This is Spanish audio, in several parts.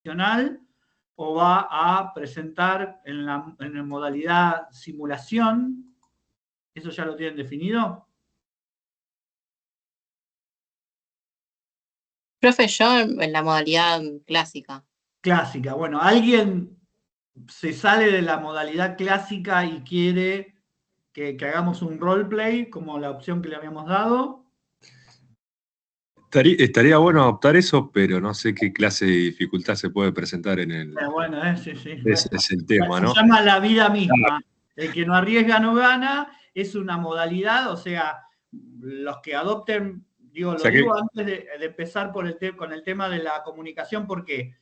conversacional o va a presentar en la modalidad simulación? ¿Eso ya lo tienen definido? Profe, yo en la modalidad clásica. Clásica. Bueno, ¿alguien se sale de la modalidad clásica y quiere que hagamos un roleplay como la opción que le habíamos dado? Estaría bueno adoptar eso, pero no sé qué clase de dificultad se puede presentar en el... Bueno, sí. Ese es el tema, ¿no? Se llama la vida misma. El que no arriesga no gana, es una modalidad, o sea, los que adopten, digo, lo digo antes de empezar con el tema de la comunicación, ¿por qué?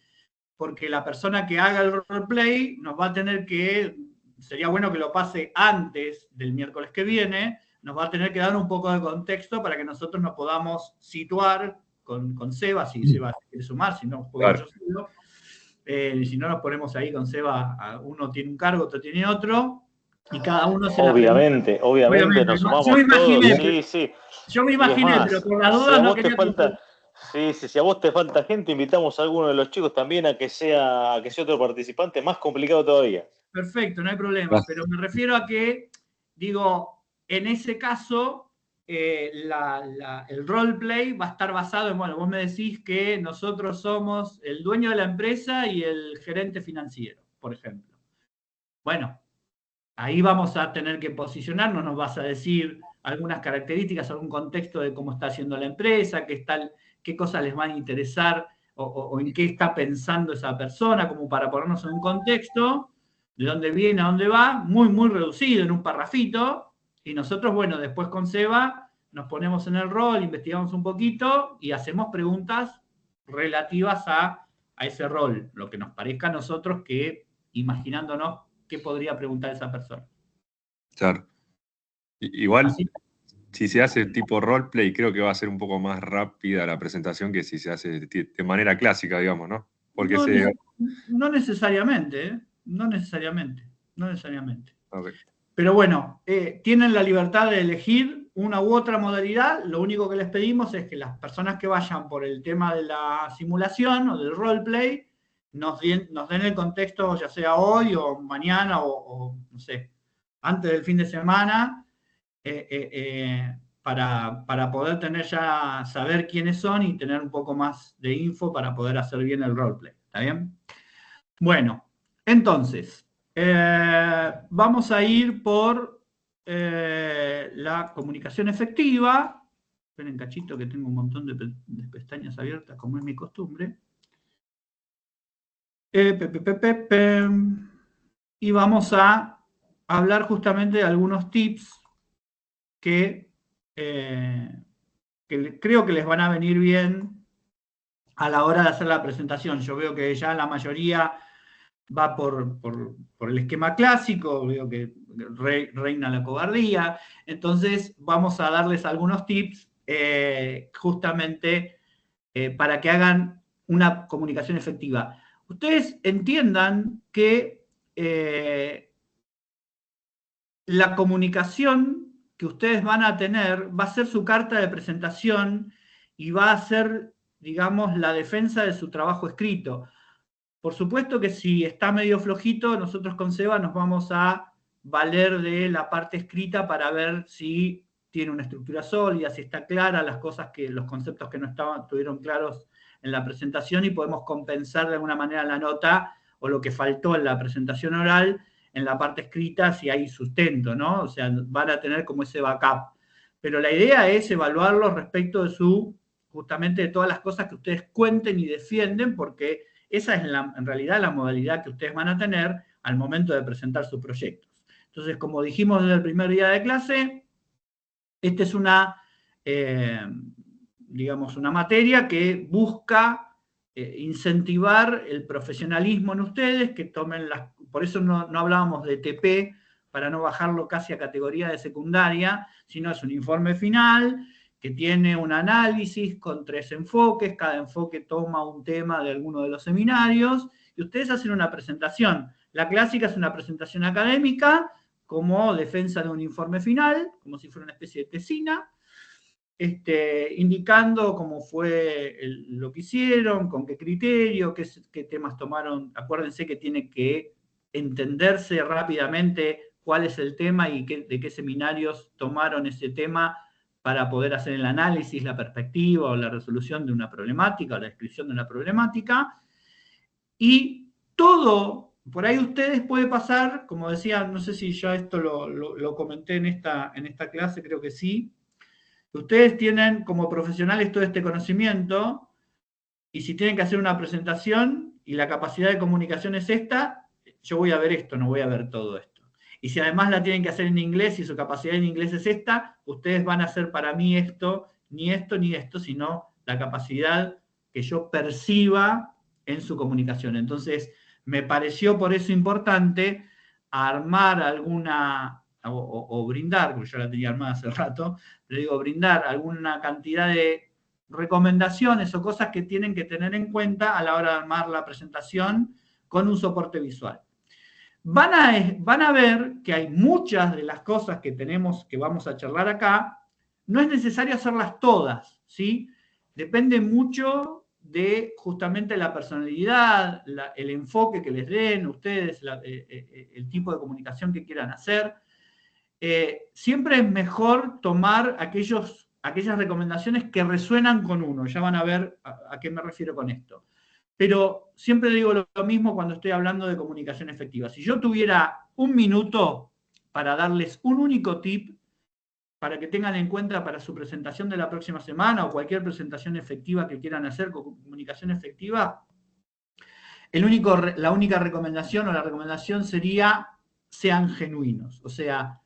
Porque la persona que haga el roleplay nos va a tener que, sería bueno que lo pase antes del miércoles que viene, nos va a tener que dar un poco de contexto para que nosotros nos podamos situar con Seba, si Seba quiere sumar, si no, juego yo solo. Si no, nos ponemos ahí con Seba, uno tiene un cargo, otro tiene otro, y cada uno se obviamente nos sumamos todos, sí. Yo me imaginé, pero por la duda no quería... Si a vos te falta gente, invitamos a alguno de los chicos también a que sea otro participante, más complicado todavía. Perfecto, no hay problema, pero me refiero a que, digo, en ese caso, el roleplay va a estar basado en, bueno, vos me decís que nosotros somos el dueño de la empresa y el gerente financiero, por ejemplo. Bueno, ahí vamos a tener que posicionarnos, nos vas a decir algunas características, algún contexto de cómo está haciendo la empresa, qué cosas les van a interesar o en qué está pensando esa persona, como para ponernos en un contexto, de dónde viene, a dónde va, muy, muy reducido en un parrafito, y nosotros, bueno, después con Seba nos ponemos en el rol, investigamos un poquito y hacemos preguntas relativas a ese rol, lo que nos parezca a nosotros que, imaginándonos qué podría preguntar esa persona. Claro. Igual, ¿así? Si se hace tipo roleplay, creo que va a ser un poco más rápida la presentación que si se hace de manera clásica, digamos, ¿no? Porque no necesariamente, ¿eh? No necesariamente. Okay. Pero bueno, tienen la libertad de elegir una u otra modalidad. Lo único que les pedimos es que las personas que vayan por el tema de la simulación o del roleplay nos den el contexto, ya sea hoy o mañana o no sé, antes del fin de semana, para poder saber quiénes son y tener un poco más de info para poder hacer bien el roleplay. ¿Está bien? Bueno, entonces, vamos a ir por la comunicación efectiva. Esperen, cachito, que tengo un montón de pestañas abiertas, como es mi costumbre. Y vamos a hablar justamente de algunos tips que creo que les van a venir bien a la hora de hacer la presentación. Yo veo que ya la mayoría va por el esquema clásico, veo que reina la cobardía, entonces vamos a darles algunos tips justamente para que hagan una comunicación efectiva. Ustedes entiendan que la comunicación que ustedes van a tener va a ser su carta de presentación y va a ser, digamos, la defensa de su trabajo escrito. Por supuesto que si está medio flojito, nosotros con Seba nos vamos a valer de la parte escrita para ver si tiene una estructura sólida, si está clara, los conceptos que no estuvieron claros en la presentación y podemos compensar de alguna manera la nota o lo que faltó en la presentación oral en la parte escrita si hay sustento, ¿no? O sea, van a tener como ese backup. Pero la idea es evaluarlos respecto de justamente de todas las cosas que ustedes cuenten y defienden, porque esa es en realidad la modalidad que ustedes van a tener al momento de presentar sus proyectos. Entonces, como dijimos desde el primer día de clase, esta es digamos, una materia que busca incentivar el profesionalismo en ustedes, que tomen por eso no hablábamos de TP, para no bajarlo casi a categoría de secundaria, sino es un informe final que tiene un análisis con 3 enfoques, cada enfoque toma un tema de alguno de los seminarios, y ustedes hacen una presentación. La clásica es una presentación académica, como defensa de un informe final, como si fuera una especie de tesina, indicando cómo fue lo que hicieron, con qué criterio, qué temas tomaron. Acuérdense que tiene que entenderse rápidamente cuál es el tema y de qué seminarios tomaron ese tema para poder hacer el análisis, la perspectiva o la resolución de una problemática o la descripción de una problemática. Y todo, por ahí ustedes puede pasar, como decía, no sé si ya esto lo comenté en esta clase, creo que sí. Ustedes tienen como profesionales todo este conocimiento y si tienen que hacer una presentación y la capacidad de comunicación es esta, yo voy a ver esto, no voy a ver todo esto. Y si además la tienen que hacer en inglés y su capacidad en inglés es esta, ustedes van a hacer para mí esto, ni esto, sino la capacidad que yo perciba en su comunicación. Entonces, me pareció por eso importante armar alguna, o brindar, porque yo la tenía armada hace rato, le digo brindar alguna cantidad de recomendaciones o cosas que tienen que tener en cuenta a la hora de armar la presentación con un soporte visual. Van a ver que hay muchas de las cosas que vamos a charlar acá, no es necesario hacerlas todas, ¿sí? Depende mucho de justamente la personalidad, el enfoque que les den ustedes, el tipo de comunicación que quieran hacer. Siempre es mejor tomar aquellas recomendaciones que resuenan con uno. Ya van a ver a qué me refiero con esto. Pero siempre digo lo mismo cuando estoy hablando de comunicación efectiva. Si yo tuviera un minuto para darles un único tip para que tengan en cuenta para su presentación de la próxima semana o cualquier presentación efectiva que quieran hacer con comunicación efectiva, la única recomendación o la recomendación sería sean genuinos. O sea,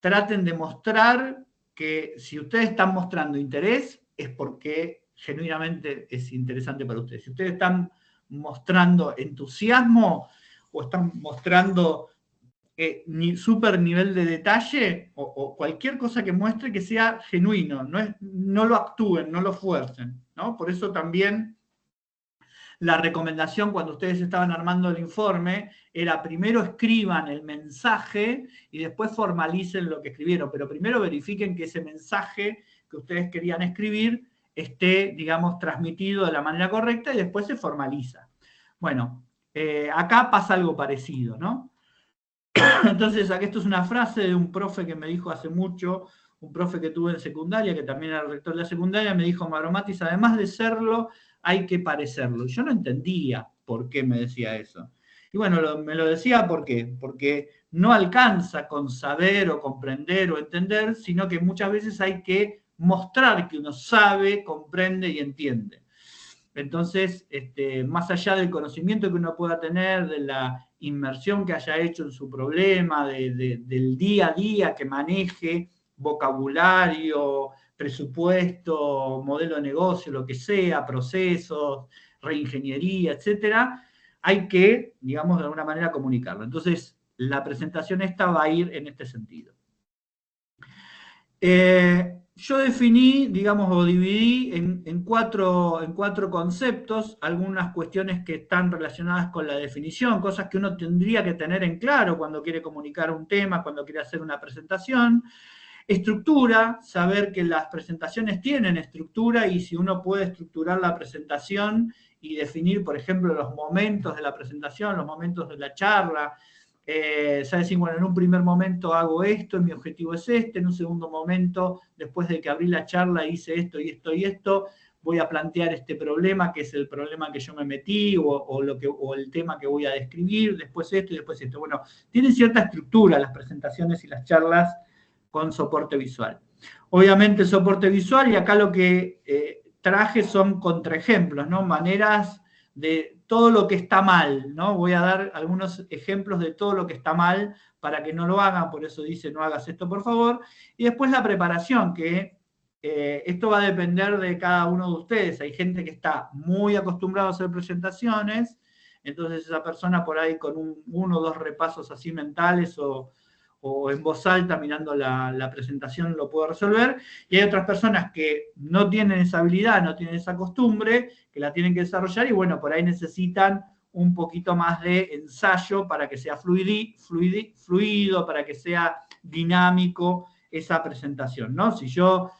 traten de mostrar que si ustedes están mostrando interés es porque genuinamente es interesante para ustedes. Si ustedes están mostrando entusiasmo o están mostrando súper nivel de detalle o cualquier cosa que muestre que sea genuino, no lo actúen, no lo fuercen, ¿no? Por eso también la recomendación cuando ustedes estaban armando el informe era primero escriban el mensaje y después formalicen lo que escribieron, pero primero verifiquen que ese mensaje que ustedes querían escribir esté, digamos, transmitido de la manera correcta y después se formaliza. Bueno, acá pasa algo parecido, ¿no? Entonces, aquí esto es una frase de un profe que me dijo hace mucho, un profe que tuve en secundaria, que también era el rector de la secundaria, me dijo, Maromatis, además de serlo, hay que parecerlo. Yo no entendía por qué me decía eso. Y bueno, me lo decía ¿por qué? Porque no alcanza con saber o comprender o entender, sino que muchas veces hay que mostrar que uno sabe, comprende y entiende. Entonces, más allá del conocimiento que uno pueda tener, de la inmersión que haya hecho en su problema, del día a día que maneje, vocabulario, presupuesto, modelo de negocio, lo que sea, procesos, reingeniería, etcétera, hay que, digamos, de alguna manera comunicarlo. Entonces, la presentación esta va a ir en este sentido. Yo definí, digamos, o dividí en cuatro conceptos, algunas cuestiones que están relacionadas con la definición, cosas que uno tendría que tener en claro cuando quiere comunicar un tema, cuando quiere hacer una presentación. Estructura, saber que las presentaciones tienen estructura y si uno puede estructurar la presentación y definir, por ejemplo, los momentos de la presentación, los momentos de la charla, decir, bueno, en un primer momento hago esto, mi objetivo es este, en un segundo momento, después de que abrí la charla, hice esto y esto y esto, voy a plantear este problema, que es el problema que yo me metí, o el tema que voy a describir, después esto y después esto. Bueno, tienen cierta estructura las presentaciones y las charlas con soporte visual. Obviamente el soporte visual, y acá lo que traje son contraejemplos, ¿no? Maneras de todo lo que está mal, ¿no? Voy a dar algunos ejemplos de todo lo que está mal para que no lo hagan, por eso dice no hagas esto por favor. Y después la preparación, que esto va a depender de cada uno de ustedes. Hay gente que está muy acostumbrada a hacer presentaciones, entonces esa persona por ahí con uno o dos repasos así mentales o en voz alta mirando la presentación lo puedo resolver, y hay otras personas que no tienen esa habilidad, no tienen esa costumbre, que la tienen que desarrollar, y bueno, por ahí necesitan un poquito más de ensayo para que sea fluido, para que sea dinámico esa presentación, ¿no? Si yo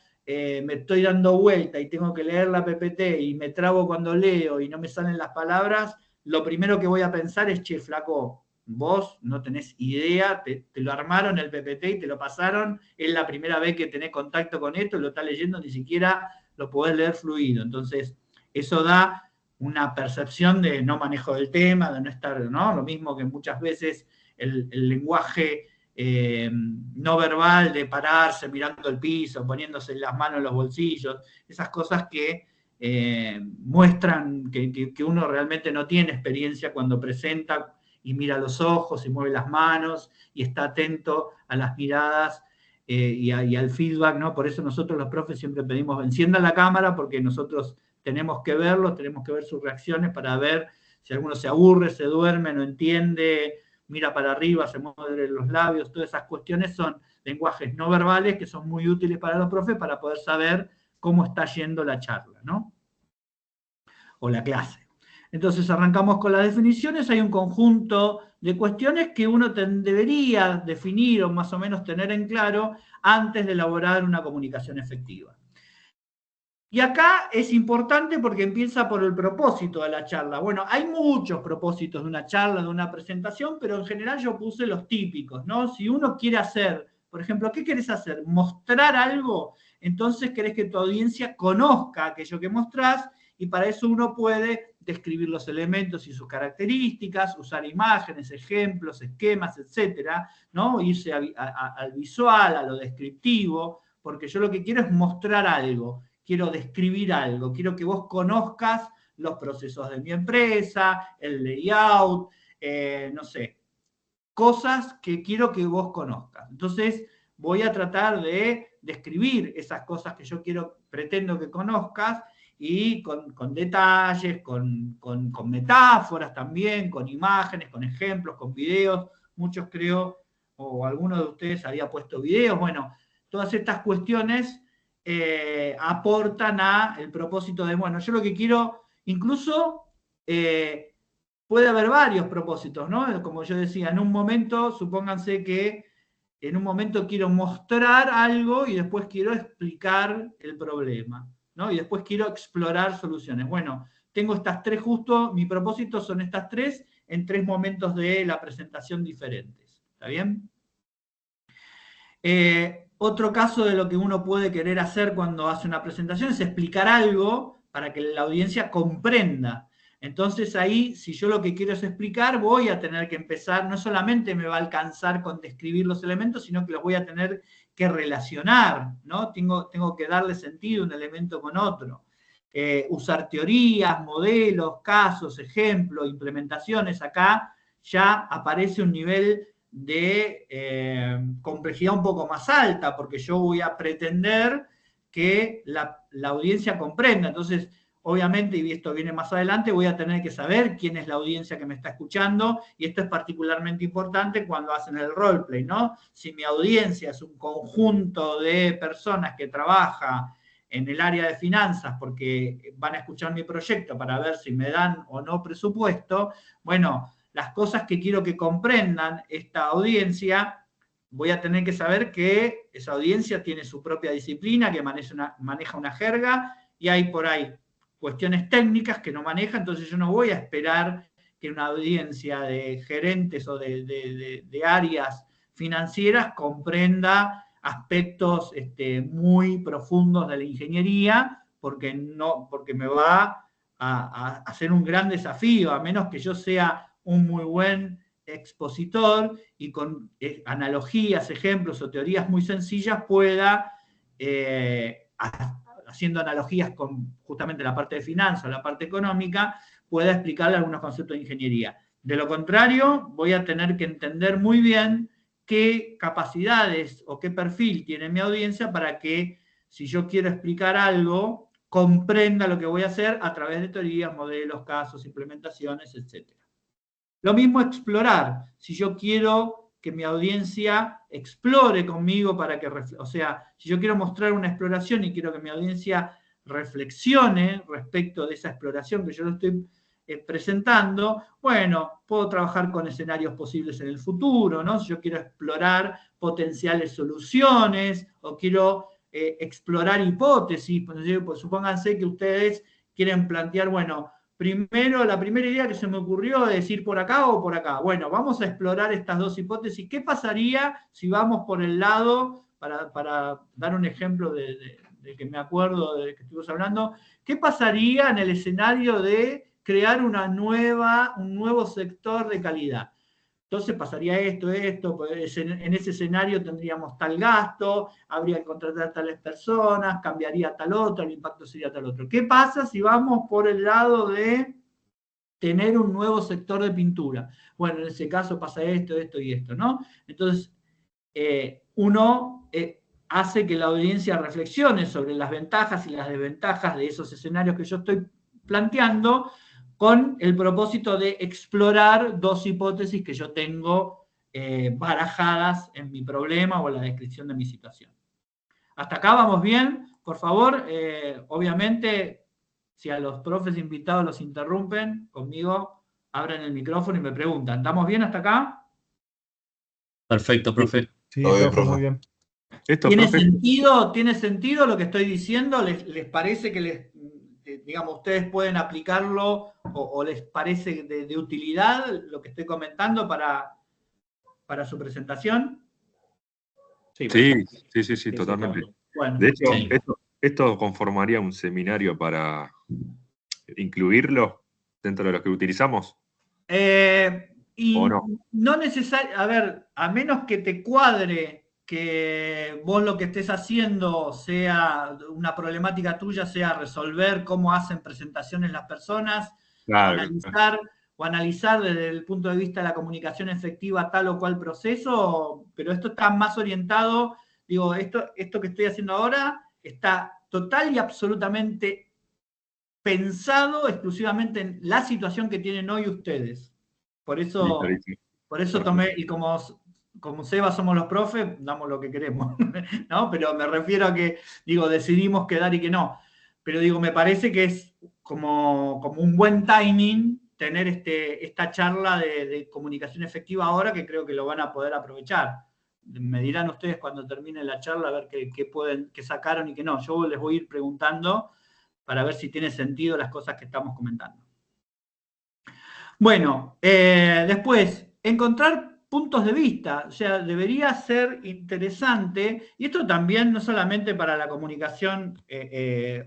me estoy dando vuelta y tengo que leer la PPT y me trabo cuando leo y no me salen las palabras, lo primero que voy a pensar es, che, flaco, vos no tenés idea, te lo armaron el PPT y te lo pasaron, es la primera vez que tenés contacto con esto, lo estás leyendo, ni siquiera lo podés leer fluido. Entonces, eso da una percepción de no manejo del tema, de no estar, ¿no? Lo mismo que muchas veces el lenguaje no verbal de pararse mirando el piso, poniéndose las manos en los bolsillos, esas cosas que muestran que uno realmente no tiene experiencia cuando presenta y mira los ojos y mueve las manos y está atento a las miradas y al feedback, ¿no? Por eso nosotros los profes siempre pedimos, enciendan la cámara porque nosotros tenemos que verlos, tenemos que ver sus reacciones para ver si alguno se aburre, se duerme, no entiende, mira para arriba, se mueve los labios, todas esas cuestiones son lenguajes no verbales que son muy útiles para los profes para poder saber cómo está yendo la charla, ¿no? O la clase. Entonces arrancamos con las definiciones, hay un conjunto de cuestiones que uno debería definir o más o menos tener en claro antes de elaborar una comunicación efectiva. Y acá es importante porque empieza por el propósito de la charla. Bueno, hay muchos propósitos de una charla, de una presentación, pero en general yo puse los típicos, ¿no? Si uno quiere hacer, por ejemplo, ¿qué querés hacer? ¿Mostrar algo? Entonces querés que tu audiencia conozca aquello que mostrás y para eso uno puede describir los elementos y sus características, usar imágenes, ejemplos, esquemas, etcétera, ¿no? Irse al visual, a lo descriptivo, porque yo lo que quiero es mostrar algo. Quiero describir algo, quiero que vos conozcas los procesos de mi empresa, el layout, no sé, cosas que quiero que vos conozcas. Entonces, voy a tratar de describir esas cosas que yo pretendo que conozcas y con detalles, con metáforas también, con imágenes, con ejemplos, con videos. Muchos creo, o alguno de ustedes había puesto videos. Bueno, todas estas cuestiones aportan al propósito de, bueno, yo lo que quiero, incluso puede haber varios propósitos, ¿no? Como yo decía, en un momento, supónganse que en un momento quiero mostrar algo y después quiero explicar el problema, ¿no? Y después quiero explorar soluciones. Bueno, tengo estas tres justo, mi propósito son estas tres en tres momentos de la presentación diferentes. ¿Está bien? Otro caso de lo que uno puede querer hacer cuando hace una presentación es explicar algo para que la audiencia comprenda. Entonces ahí, si yo lo que quiero es explicar, voy a tener que empezar, no solamente me va a alcanzar con describir los elementos, sino que los voy a tener que relacionar, ¿no? Tengo que darle sentido un elemento con otro. Usar teorías, modelos, casos, ejemplos, implementaciones. Acá ya aparece un nivel de complejidad un poco más alta, porque yo voy a pretender que la audiencia comprenda. Entonces, obviamente, y esto viene más adelante, voy a tener que saber quién es la audiencia que me está escuchando, y esto es particularmente importante cuando hacen el roleplay, ¿no? Si mi audiencia es un conjunto de personas que trabaja en el área de finanzas porque van a escuchar mi proyecto para ver si me dan o no presupuesto, bueno, las cosas que quiero que comprendan esta audiencia, voy a tener que saber que esa audiencia tiene su propia disciplina, que maneja una jerga, y hay por ahí cuestiones técnicas que no maneja, entonces yo no voy a esperar que una audiencia de gerentes o de áreas financieras comprenda aspectos muy profundos de la ingeniería, porque me va a hacer un gran desafío, a menos que yo sea un muy buen expositor y con analogías, ejemplos o teorías muy sencillas pueda, haciendo analogías con justamente la parte de finanzas o la parte económica, pueda explicarle algunos conceptos de ingeniería. De lo contrario, voy a tener que entender muy bien qué capacidades o qué perfil tiene mi audiencia para que, si yo quiero explicar algo, comprenda lo que voy a hacer a través de teorías, modelos, casos, implementaciones, etc. Lo mismo explorar. Si yo quiero que mi audiencia explore conmigo o sea, si yo quiero mostrar una exploración y quiero que mi audiencia reflexione respecto de esa exploración que yo lo estoy presentando, bueno, puedo trabajar con escenarios posibles en el futuro, ¿no? Si yo quiero explorar potenciales soluciones o quiero explorar hipótesis. Pues supónganse que ustedes quieren plantear, bueno, primero, la primera idea que se me ocurrió es ir por acá o por acá. Bueno, vamos a explorar estas dos hipótesis. ¿Qué pasaría si vamos por el lado, para dar un ejemplo de que me acuerdo de que estuvimos hablando, qué pasaría en el escenario de crear un nuevo sector de calidad? Entonces pasaría esto, pues en ese escenario tendríamos tal gasto, habría que contratar tales personas, cambiaría tal otro, el impacto sería tal otro. ¿Qué pasa si vamos por el lado de tener un nuevo sector de pintura? Bueno, en ese caso pasa esto y esto, ¿no? Entonces, uno hace que la audiencia reflexione sobre las ventajas y las desventajas de esos escenarios que yo estoy planteando, con el propósito de explorar dos hipótesis que yo tengo barajadas en mi problema o en la descripción de mi situación. ¿Hasta acá vamos bien? Por favor, obviamente, si a los profes invitados los interrumpen, conmigo abren el micrófono y me preguntan. ¿Estamos bien hasta acá? Perfecto, profe. Sí, Todo bien, profe, profe. muy bien. Esto, ¿Tiene profe, sentido? ¿Tiene sentido lo que estoy diciendo? ¿Les parece que digamos, ustedes pueden aplicarlo o les parece de utilidad lo que estoy comentando para su presentación? sí, totalmente. Bueno, De hecho, Sí. esto conformaría un seminario para incluirlo dentro de los que utilizamos. y ¿O no? no necesariamente, a ver, a menos que te cuadre que vos lo que estés haciendo sea una problemática tuya, sea resolver cómo hacen presentaciones las personas, Claro, o analizar desde el punto de vista de la comunicación efectiva tal o cual proceso, pero esto está más orientado, digo, esto que estoy haciendo ahora está total y absolutamente pensado exclusivamente en la situación que tienen hoy ustedes. Por eso tomé, y como Seba somos los profes, damos lo que queremos, ¿no? Pero me refiero a que, digo, decidimos quedar y que no. Pero digo, me parece que es como un buen timing tener esta charla de comunicación efectiva ahora, que creo que lo van a poder aprovechar. Me dirán ustedes cuando termine la charla a ver qué sacaron y qué no. Yo les voy a ir preguntando para ver si tiene sentido las cosas que estamos comentando. Bueno, después, encontrar puntos de vista, o sea, debería ser interesante, y esto también no solamente para la comunicación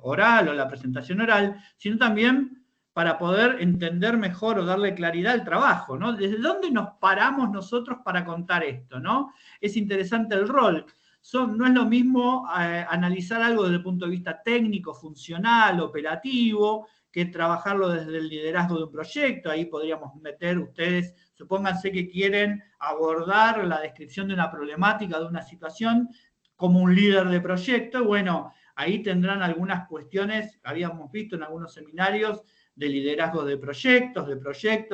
oral o la presentación oral, sino también para poder entender mejor o darle claridad al trabajo, ¿no? ¿Desde dónde nos paramos nosotros para contar esto, ¿no? Es interesante el rol. No es lo mismo analizar algo desde el punto de vista técnico, funcional, operativo, que trabajarlo desde el liderazgo de un proyecto. Ahí podríamos meter ustedes, supónganse que quieren abordar la descripción de una problemática, de una situación, como un líder de proyecto. Bueno, ahí tendrán algunas cuestiones, habíamos visto en algunos seminarios, de liderazgo de proyectos,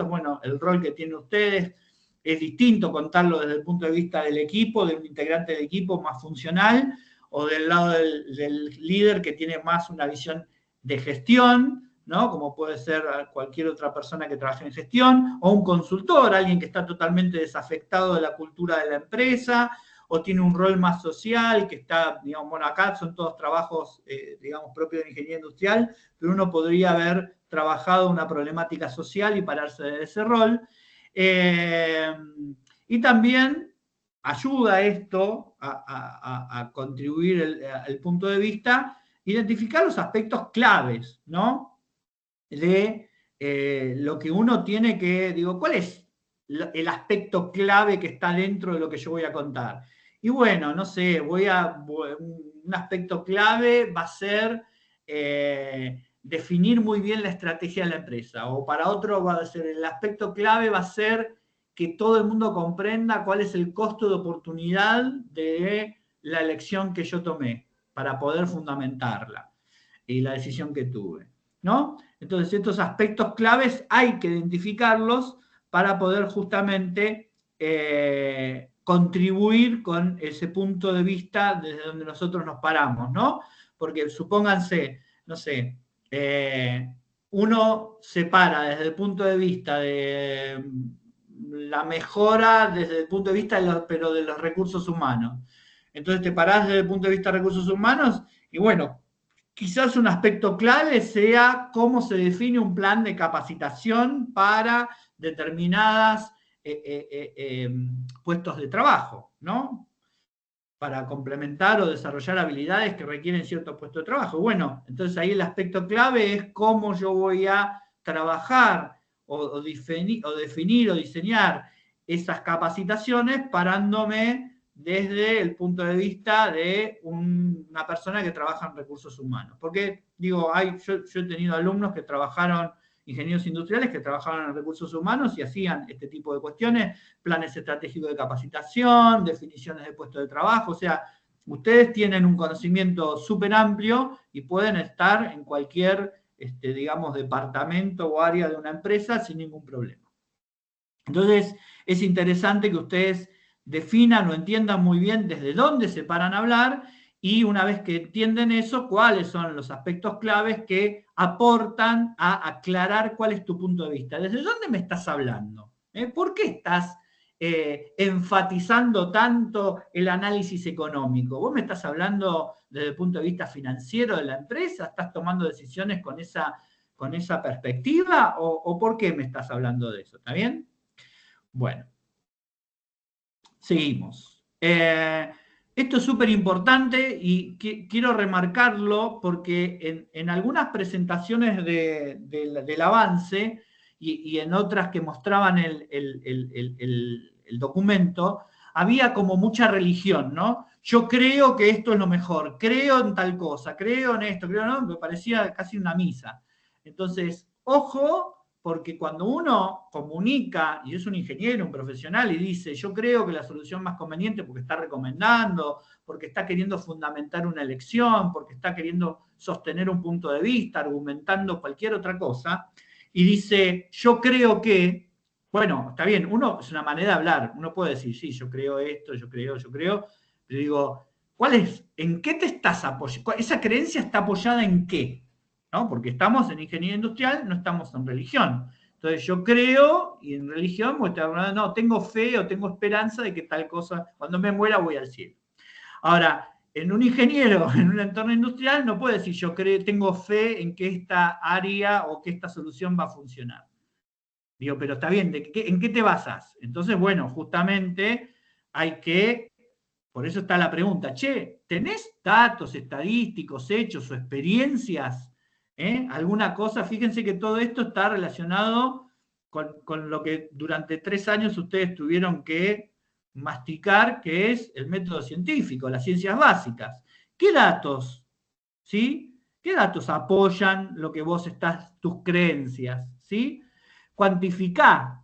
bueno, el rol que tienen ustedes es distinto contarlo desde el punto de vista del equipo, de un integrante del equipo más funcional, o del lado del líder que tiene más una visión de gestión, ¿no? Como puede ser cualquier otra persona que trabaje en gestión, o un consultor, alguien que está totalmente desafectado de la cultura de la empresa, o tiene un rol más social, que está, digamos, bueno, acá son todos trabajos, digamos, propios de ingeniería industrial, pero uno podría haber trabajado una problemática social y pararse de ese rol. Y también ayuda esto a contribuir el punto de vista, identificar los aspectos claves, ¿no? De lo que uno tiene que, digo, ¿cuál es el aspecto clave que está dentro de lo que yo voy a contar? Y bueno, no sé, un aspecto clave va a ser definir muy bien la estrategia de la empresa, o para otro va a ser, el aspecto clave va a ser que todo el mundo comprenda cuál es el costo de oportunidad de la elección que yo tomé para poder fundamentarla y la decisión que tuve, ¿no? Entonces, estos aspectos claves hay que identificarlos para poder justamente contribuir con ese punto de vista desde donde nosotros nos paramos, ¿no? Porque supónganse, no sé, uno se para desde el punto de vista de la mejora, desde el punto de vista de los recursos humanos. Entonces te parás desde el punto de vista de recursos humanos y bueno, quizás un aspecto clave sea cómo se define un plan de capacitación para determinadas puestos de trabajo, ¿no? Para complementar o desarrollar habilidades que requieren cierto puesto de trabajo. Bueno, entonces ahí el aspecto clave es cómo yo voy a trabajar o definir o diseñar esas capacitaciones parándome desde el punto de vista de una persona que trabaja en recursos humanos. Porque, digo, yo he tenido alumnos que trabajaron, ingenieros industriales que trabajaban en recursos humanos y hacían este tipo de cuestiones, planes estratégicos de capacitación, definiciones de puestos de trabajo, o sea, ustedes tienen un conocimiento súper amplio y pueden estar en cualquier, digamos, departamento o área de una empresa sin ningún problema. Entonces, es interesante que ustedes definan o entiendan muy bien desde dónde se paran a hablar y una vez que entienden eso, cuáles son los aspectos claves que aportan a aclarar cuál es tu punto de vista. ¿Desde dónde me estás hablando? ¿Por qué estás enfatizando tanto el análisis económico? ¿Vos me estás hablando desde el punto de vista financiero de la empresa? ¿Estás tomando decisiones con esa perspectiva? ¿O por qué me estás hablando de eso? ¿Está bien? Bueno, seguimos. Esto es súper importante y quiero remarcarlo porque en algunas presentaciones del avance y en otras que mostraban el documento, había como mucha religión, ¿no? Yo creo que esto es lo mejor, creo en tal cosa, creo en esto, creo no, me parecía casi una misa. Entonces, ojo, porque cuando uno comunica, y es un ingeniero, un profesional, y dice, yo creo que la solución más conveniente porque está recomendando, porque está queriendo fundamentar una elección, porque está queriendo sostener un punto de vista, argumentando cualquier otra cosa, y dice, yo creo que, bueno, está bien, es una manera de hablar, uno puede decir, sí, yo creo esto, yo creo, pero digo, ¿en qué te estás apoyando? ¿Esa creencia está apoyada en qué? ¿No? Porque estamos en ingeniería industrial, no estamos en religión. Entonces yo creo, y en religión, no, tengo fe o tengo esperanza de que tal cosa, cuando me muera voy al cielo. Ahora, en un ingeniero, en un entorno industrial, no puede decir yo tengo fe en que esta área o que esta solución va a funcionar. Digo, pero está bien, ¿en qué te basas? Entonces, bueno, justamente hay que, por eso está la pregunta, che, ¿tenés datos estadísticos, hechos o experiencias? ¿Alguna cosa? Fíjense que todo esto está relacionado con lo que durante 3 años ustedes tuvieron que masticar, que es el método científico, las ciencias básicas. ¿Qué datos? ¿Sí? ¿Qué datos apoyan lo que vos tus creencias? ¿Sí? Cuantificá,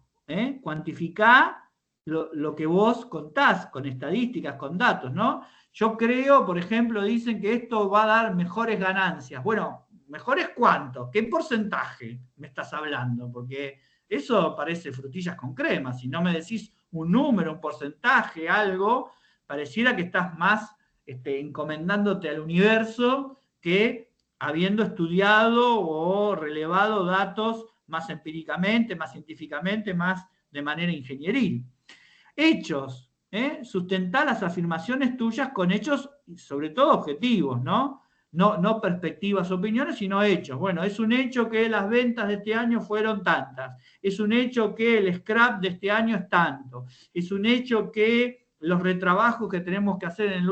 cuantificá lo que vos contás con estadísticas, con datos, ¿no? Yo creo, por ejemplo, dicen que esto va a dar mejores ganancias. Bueno, ¿mejores cuánto? ¿Qué porcentaje me estás hablando? Porque eso parece frutillas con crema. Si no me decís un número, un porcentaje, algo, pareciera que estás más encomendándote al universo que habiendo estudiado o relevado datos más empíricamente, más científicamente, más de manera ingenieril. Hechos, sustentar las afirmaciones tuyas con hechos, sobre todo objetivos, ¿no? No perspectivas, opiniones, sino hechos. Bueno, es un hecho que las ventas de este año fueron tantas. Es un hecho que el scrap de este año es tanto. Es un hecho que los retrabajos que tuvimos que hacer en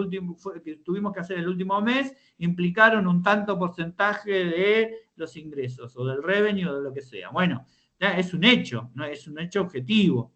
el último mes implicaron un tanto porcentaje de los ingresos o del revenue o de lo que sea. Bueno, es un hecho, ¿no? Es un hecho objetivo.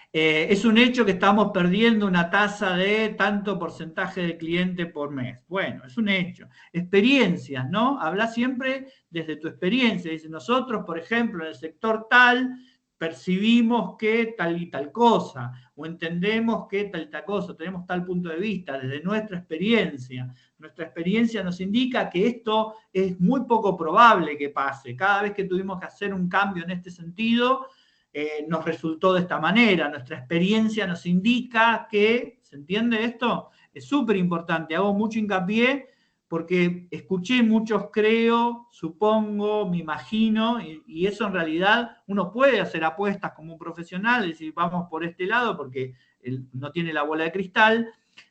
Es un hecho que estamos perdiendo una tasa de tanto porcentaje de cliente por mes. Bueno, es un hecho. Experiencias, ¿no? Habla siempre desde tu experiencia. Dice, nosotros, por ejemplo, en el sector tal, percibimos que tal y tal cosa, o entendemos que tal y tal cosa, tenemos tal punto de vista, desde nuestra experiencia. Nuestra experiencia nos indica que esto es muy poco probable que pase. Cada vez que tuvimos que hacer un cambio en este sentido, nos resultó de esta manera. Nuestra experiencia nos indica que, ¿se entiende esto? Es súper importante, hago mucho hincapié porque escuché muchos creo, supongo, me imagino, y eso en realidad uno puede hacer apuestas como un profesional, es decir, vamos por este lado porque él no tiene la bola de cristal,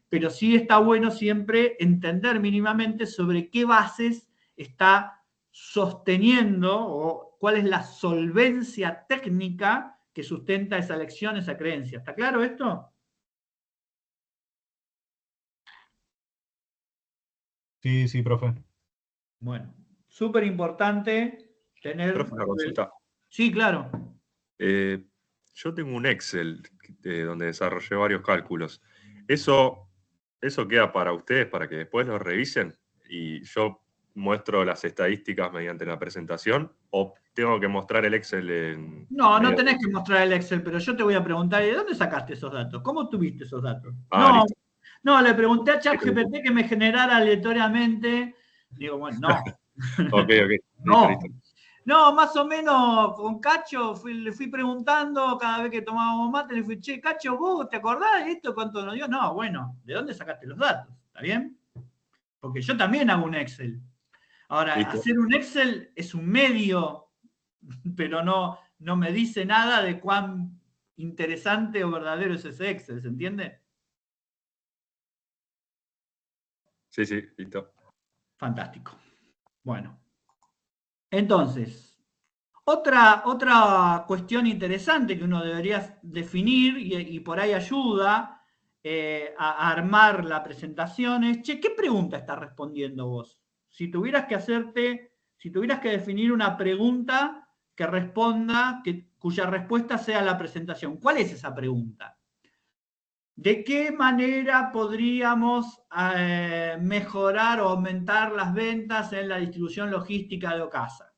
pero sí está bueno siempre entender mínimamente sobre qué bases está sosteniendo o cuál es la solvencia técnica que sustenta esa elección, esa creencia. ¿Está claro esto? Sí, sí, profe. Bueno, súper importante tener... Profe, una consulta. Sí, claro. Yo tengo un Excel donde desarrollé varios cálculos. ¿Eso queda para ustedes para que después lo revisen y yo muestro las estadísticas mediante la presentación? ¿O tengo que mostrar el Excel en... No, no tenés que mostrar el Excel, pero yo te voy a preguntar, ¿de dónde sacaste esos datos? ¿Cómo tuviste esos datos? Ah, listo. No, le pregunté a ChatGPT que me generara aleatoriamente. Digo, bueno, no. Ok. No. Listo. No, más o menos con Cacho le fui preguntando cada vez que tomábamos mate, le fui, che, Cacho, ¿vos te acordás de esto? ¿Cuánto nos dio? No, bueno, ¿de dónde sacaste los datos? ¿Está bien? Porque yo también hago un Excel. Ahora, Listo. hacer un Excel es un medio, pero no me dice nada de cuán interesante o verdadero es ese Excel, ¿se entiende? Sí, listo. Fantástico. Bueno, entonces, otra cuestión interesante que uno debería definir y por ahí ayuda a armar la presentación es, che, ¿qué pregunta estás respondiendo vos? Si tuvieras que definir una pregunta que responda, cuya respuesta sea la presentación, ¿cuál es esa pregunta? ¿De qué manera podríamos mejorar o aumentar las ventas en la distribución logística de Ocasa,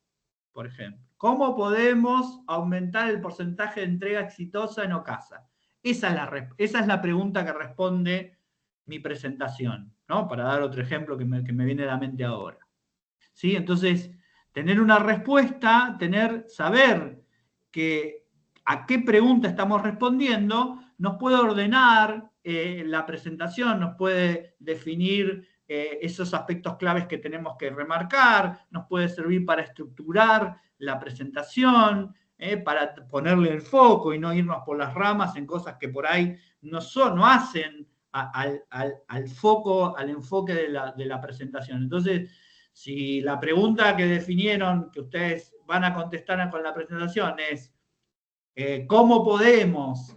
por ejemplo? ¿Cómo podemos aumentar el porcentaje de entrega exitosa en Ocasa? Esa es la pregunta que responde mi presentación, ¿no? Para dar otro ejemplo que me viene a la mente ahora. ¿Sí? Entonces, tener una respuesta, saber a qué pregunta estamos respondiendo, nos puede ordenar la presentación, nos puede definir esos aspectos claves que tenemos que remarcar, nos puede servir para estructurar la presentación, para ponerle el foco y no irnos por las ramas en cosas que por ahí no hacen al foco, al enfoque de la presentación. Entonces, si la pregunta que definieron, que ustedes van a contestar con la presentación es ¿cómo podemos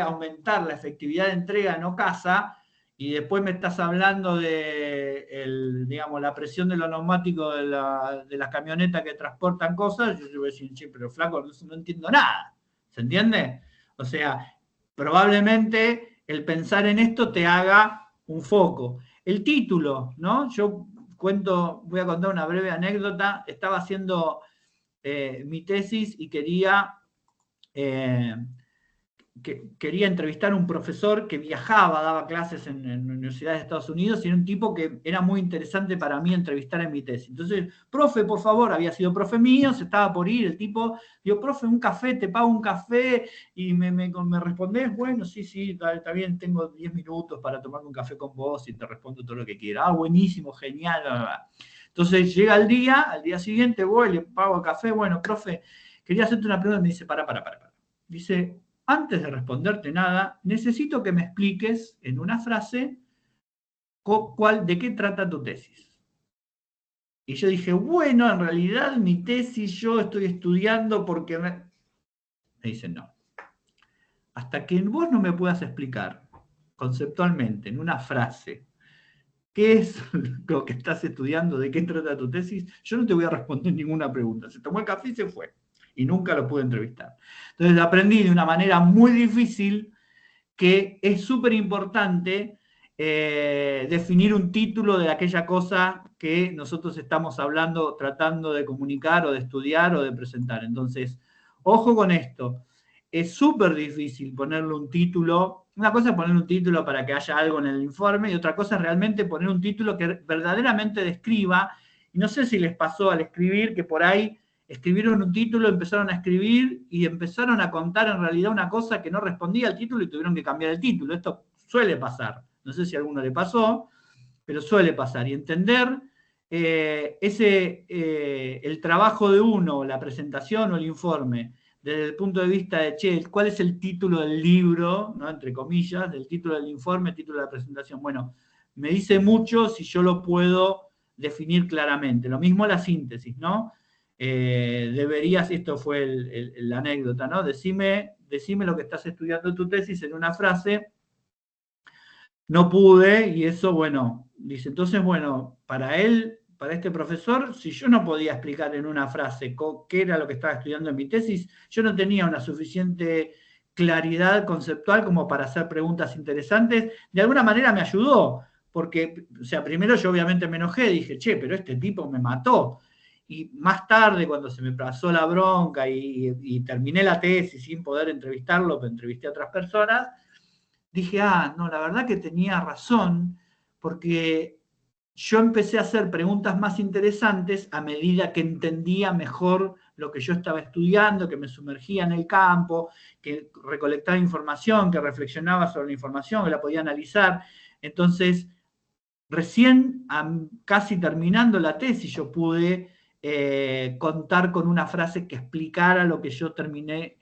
aumentar la efectividad de entrega en Ocasa? Y después me estás hablando de la presión de los neumáticos de las camionetas que transportan cosas, yo voy a decir, che, pero flaco, no entiendo nada. ¿Se entiende? O sea, probablemente el pensar en esto te haga un foco. El título, ¿no? Yo voy a contar una breve anécdota. Estaba haciendo mi tesis y quería entrevistar a un profesor que viajaba, daba clases en universidades de Estados Unidos, y era un tipo que era muy interesante para mí entrevistar en mi tesis. Entonces, profe, por favor, había sido profe mío, se estaba por ir, el tipo, digo, profe, un café, te pago un café, y me respondés, bueno, sí, está bien, tengo 10 minutos para tomar un café con vos y te respondo todo lo que quieras. Ah, buenísimo, genial, bla, bla, bla. Entonces llega al día siguiente voy, le pago el café, bueno, profe, quería hacerte una pregunta, y me dice, para. Dice, antes de responderte nada, necesito que me expliques en una frase de qué trata tu tesis. Y yo dije, bueno, en realidad mi tesis yo estoy estudiando porque... Me dicen, no. Hasta que vos no me puedas explicar conceptualmente, en una frase, qué es lo que estás estudiando, de qué trata tu tesis, yo no te voy a responder ninguna pregunta. Se tomó el café y se fue. Y nunca lo pude entrevistar. Entonces aprendí de una manera muy difícil que es súper importante definir un título de aquella cosa que nosotros estamos hablando, tratando de comunicar o de estudiar o de presentar. Entonces, ojo con esto. Es súper difícil ponerle un título. Una cosa es poner un título para que haya algo en el informe y otra cosa es realmente poner un título que verdaderamente describa. Y no sé si les pasó al escribir que por ahí escribieron un título, empezaron a escribir y empezaron a contar en realidad una cosa que no respondía al título y tuvieron que cambiar el título. Esto suele pasar. No sé si a alguno le pasó, pero suele pasar. Y entender el trabajo de uno, la presentación o el informe, desde el punto de vista de, che, ¿cuál es el título del libro, ¿no? Entre comillas, del título del informe, título de la presentación? Bueno, me dice mucho si yo lo puedo definir claramente. Lo mismo la síntesis, ¿no? Deberías, esto fue la anécdota, ¿no? Decime lo que estás estudiando en tu tesis en una frase. No pude, y eso, bueno, dice, entonces, bueno, para él, para este profesor, si yo no podía explicar en una frase qué era lo que estaba estudiando en mi tesis, yo no tenía una suficiente claridad conceptual como para hacer preguntas interesantes. De alguna manera me ayudó, porque, o sea, primero yo obviamente me enojé, dije, che, pero este tipo me mató. Y más tarde, cuando se me pasó la bronca y terminé la tesis sin poder entrevistarlo, pero entrevisté a otras personas, dije, no, la verdad que tenía razón, porque yo empecé a hacer preguntas más interesantes a medida que entendía mejor lo que yo estaba estudiando, que me sumergía en el campo, que recolectaba información, que reflexionaba sobre la información, que la podía analizar. Entonces, recién, casi terminando la tesis, yo pude contar con una frase que explicara lo que yo terminé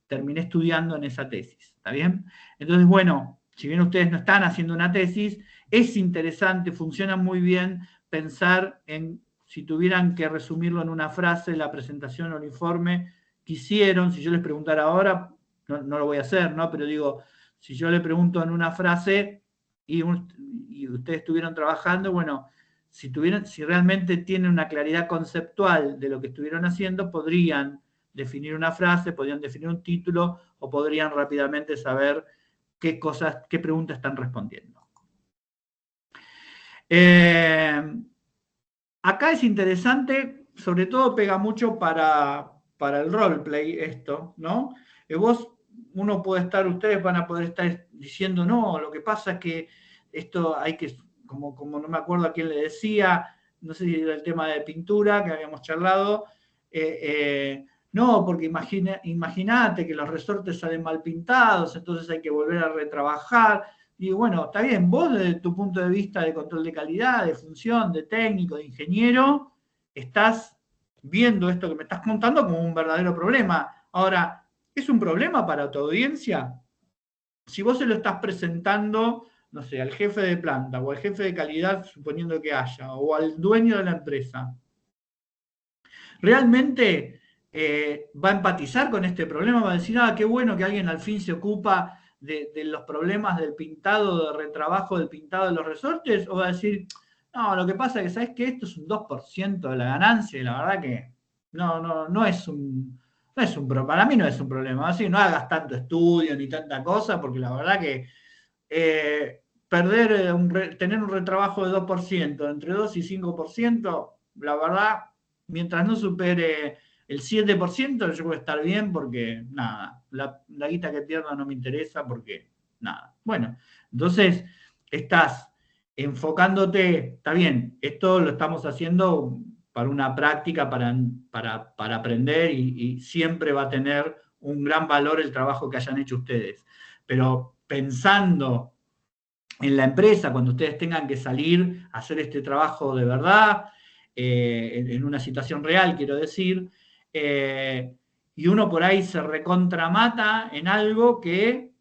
estudiando en esa tesis. ¿Está bien? Entonces, bueno, si bien ustedes no están haciendo una tesis, es interesante, funciona muy bien pensar en, si tuvieran que resumirlo en una frase, la presentación o el informe que hicieron, si yo les preguntara ahora, no lo voy a hacer, ¿no? Pero digo, si yo le pregunto en una frase y ustedes estuvieron trabajando, bueno, si realmente tienen una claridad conceptual de lo que estuvieron haciendo, podrían definir una frase, podrían definir un título o podrían rápidamente saber qué preguntas están respondiendo. Acá es interesante, sobre todo pega mucho para el roleplay esto, ¿no? Uno puede estar, ustedes van a poder estar diciendo, no, lo que pasa es que esto hay que, como no me acuerdo a quién le decía, no sé si era el tema de pintura que habíamos charlado, no, porque imagínate que los resortes salen mal pintados, entonces hay que volver a retrabajar. Y bueno, está bien, vos desde tu punto de vista de control de calidad, de función, de técnico, de ingeniero, estás viendo esto que me estás contando como un verdadero problema. Ahora, ¿es un problema para tu audiencia? Si vos se lo estás presentando, no sé, al jefe de planta o al jefe de calidad, suponiendo que haya, o al dueño de la empresa, ¿realmente va a empatizar con este problema? ¿Va a decir, qué bueno que alguien al fin se ocupa de los problemas del pintado, de retrabajo del pintado de los resortes? ¿O va a decir, no, lo que pasa es que, ¿sabes qué? Esto es un 2% de la ganancia y la verdad que no es un problema. Para mí no es un problema. Así no hagas tanto estudio ni tanta cosa, porque la verdad que tener un retrabajo de 2%, entre 2 y 5%, la verdad, mientras no supere el 7%, yo voy a estar bien porque, nada, la guita que pierda no me interesa porque, nada. Bueno, entonces estás enfocándote, está bien, esto lo estamos haciendo para una práctica, para aprender y siempre va a tener un gran valor el trabajo que hayan hecho ustedes. Pero pensando en la empresa, cuando ustedes tengan que salir a hacer este trabajo de verdad, en una situación real, quiero decir, y uno por ahí se recontramata en algo que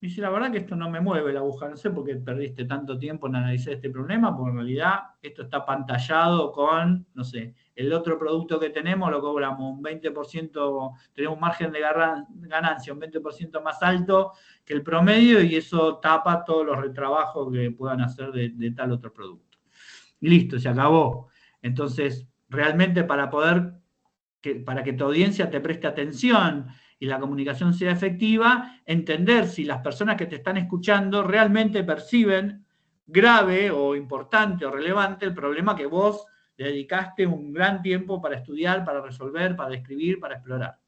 dice, la verdad que esto no me mueve la aguja, no sé por qué perdiste tanto tiempo en analizar este problema, porque en realidad esto está pantallado con, no sé, el otro producto que tenemos lo cobramos un 20%, tenemos un margen de ganancia un 20% más alto que el promedio y eso tapa todos los retrabajos que puedan hacer de tal otro producto. Y listo, se acabó. Entonces, realmente para que tu audiencia te preste atención y la comunicación sea efectiva, entender si las personas que te están escuchando realmente perciben grave o importante o relevante el problema que vos le dedicaste un gran tiempo para estudiar, para resolver, para describir, para explorar.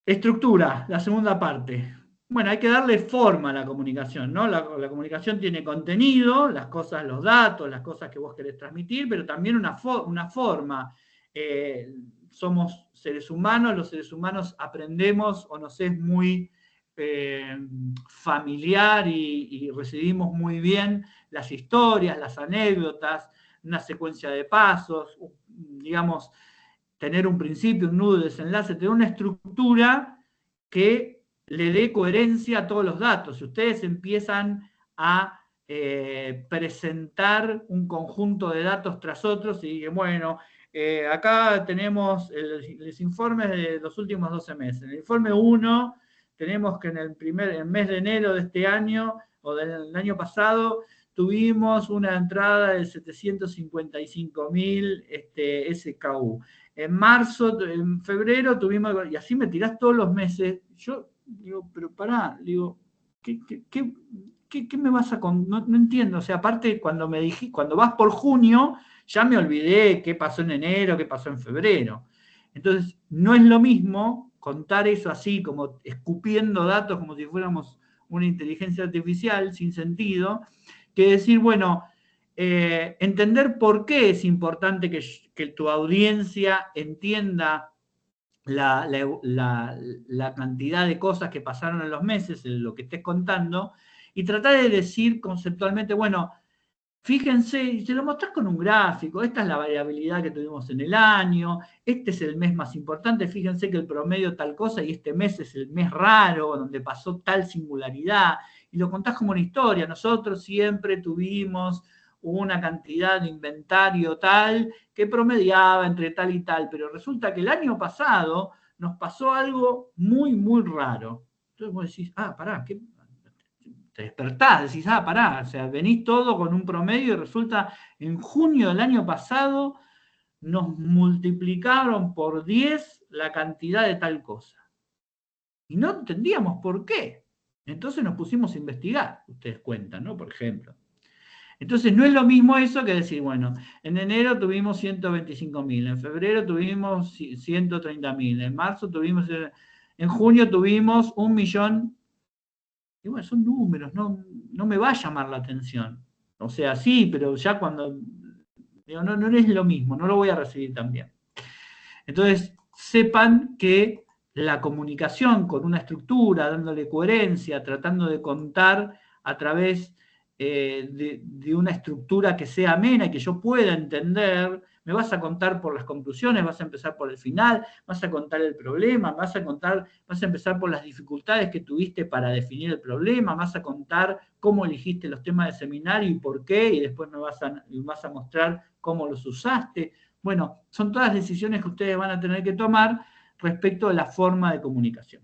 Estructura, la segunda parte. Bueno, hay que darle forma a la comunicación, ¿no? La comunicación tiene contenido, las cosas, los datos, las cosas que vos querés transmitir, pero también una forma. Somos seres humanos, los seres humanos aprendemos o nos es muy familiar y recibimos muy bien las historias, las anécdotas, una secuencia de pasos, digamos, tener un principio, un nudo, desenlace, tener una estructura que le dé coherencia a todos los datos. Si ustedes empiezan a presentar un conjunto de datos tras otros y dicen, bueno, acá tenemos los informes de los últimos 12 meses. En el informe 1 tenemos que en el mes de enero de este año o del año pasado tuvimos una entrada de 755.000 SKU. En marzo, en febrero tuvimos, y así me tirás todos los meses. Yo digo, pero pará, digo, ¿qué me vas a contar? No entiendo. O sea, aparte, cuando vas por junio, ya me olvidé qué pasó en enero, qué pasó en febrero. Entonces, no es lo mismo contar eso así, como escupiendo datos, como si fuéramos una inteligencia artificial, sin sentido, que decir, bueno, entender por qué es importante que tu audiencia entienda la cantidad de cosas que pasaron en los meses, en lo que estés contando, y tratar de decir conceptualmente, bueno, fíjense, y se lo mostrás con un gráfico, esta es la variabilidad que tuvimos en el año, este es el mes más importante, fíjense que el promedio tal cosa y este mes es el mes raro, donde pasó tal singularidad, y lo contás como una historia. Nosotros siempre tuvimos una cantidad de inventario tal que promediaba entre tal y tal, pero resulta que el año pasado nos pasó algo muy, muy raro. Entonces vos decís, pará, ¿qué? Te despertás, decís, pará, o sea, venís todo con un promedio y resulta en junio del año pasado nos multiplicaron por 10 la cantidad de tal cosa. Y no entendíamos por qué. Entonces nos pusimos a investigar, ustedes cuentan, ¿no? Por ejemplo. Entonces no es lo mismo eso que decir, bueno, en enero tuvimos 125.000, en febrero tuvimos 130.000, en marzo tuvimos, en junio tuvimos 1.000.000. Y bueno, son números, no me va a llamar la atención. O sea, sí, pero ya cuando... Digo, no es lo mismo, no lo voy a recibir tan bien. Entonces, sepan que la comunicación con una estructura, dándole coherencia, tratando de contar a través de una estructura que sea amena y que yo pueda entender, me vas a contar por las conclusiones, vas a empezar por el final, vas a contar el problema, vas a empezar por las dificultades que tuviste para definir el problema, vas a contar cómo elegiste los temas de seminario y por qué, y después me vas a mostrar cómo los usaste. Bueno, son todas decisiones que ustedes van a tener que tomar respecto a la forma de comunicación.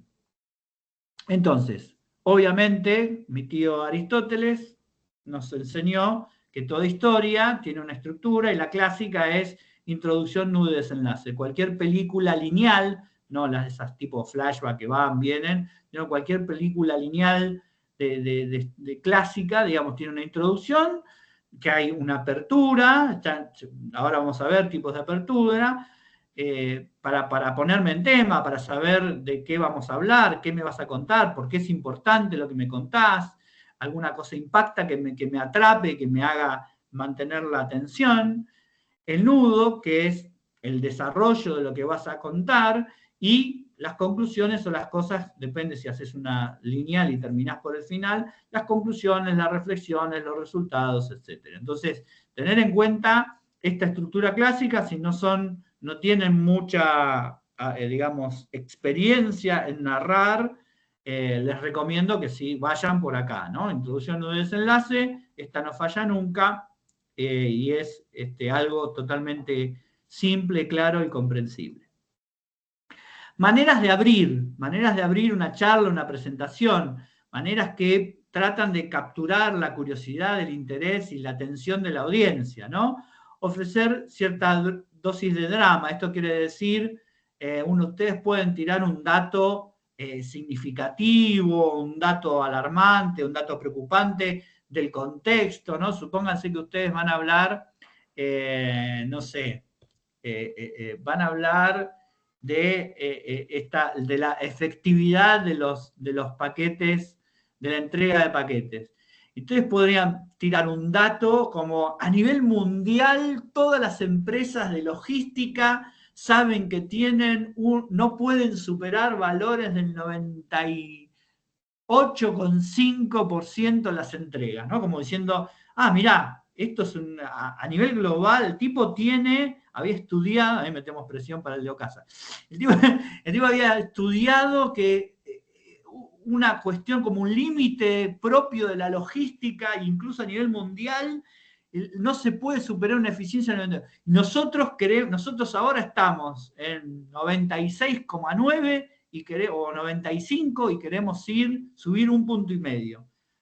Entonces, obviamente, mi tío Aristóteles nos enseñó que toda historia tiene una estructura y la clásica es introducción, nudo y desenlace. Cualquier película lineal, no las de esas tipo flashback que van, vienen, sino cualquier película lineal de clásica, digamos, tiene una introducción, que hay una apertura, ahora vamos a ver tipos de apertura, para ponerme en tema, para saber de qué vamos a hablar, qué me vas a contar, por qué es importante lo que me contás, alguna cosa impacta que me atrape, que me haga mantener la atención, el nudo, que es el desarrollo de lo que vas a contar, y las conclusiones o las cosas, depende si haces una lineal y terminás por el final, las conclusiones, las reflexiones, los resultados, etc. Entonces, tener en cuenta esta estructura clásica, si no tienen mucha, digamos, experiencia en narrar, les recomiendo que sí vayan por acá, ¿no? Introducción, nudo y desenlace, esta no falla nunca, y es algo totalmente simple, claro y comprensible. Maneras de abrir una charla, una presentación, maneras que tratan de capturar la curiosidad, el interés y la atención de la audiencia, ¿no? Ofrecer cierta dosis de drama, esto quiere decir, ustedes pueden tirar un dato significativo, un dato alarmante, un dato preocupante del contexto, ¿no? Supónganse que ustedes van a hablar, no sé, van a hablar de la efectividad de los paquetes, de la entrega de paquetes. Ustedes podrían tirar un dato como a nivel mundial todas las empresas de logística saben que no pueden superar valores del 98,5% las entregas, ¿no? Como diciendo, mirá, esto es a nivel global, el tipo había estudiado, ahí metemos presión para el de Ocasa, el tipo había estudiado que una cuestión como un límite propio de la logística, incluso a nivel mundial, no se puede superar una eficiencia. Nosotros ahora estamos en 96,9 o 95 y queremos subir 1,5 puntos,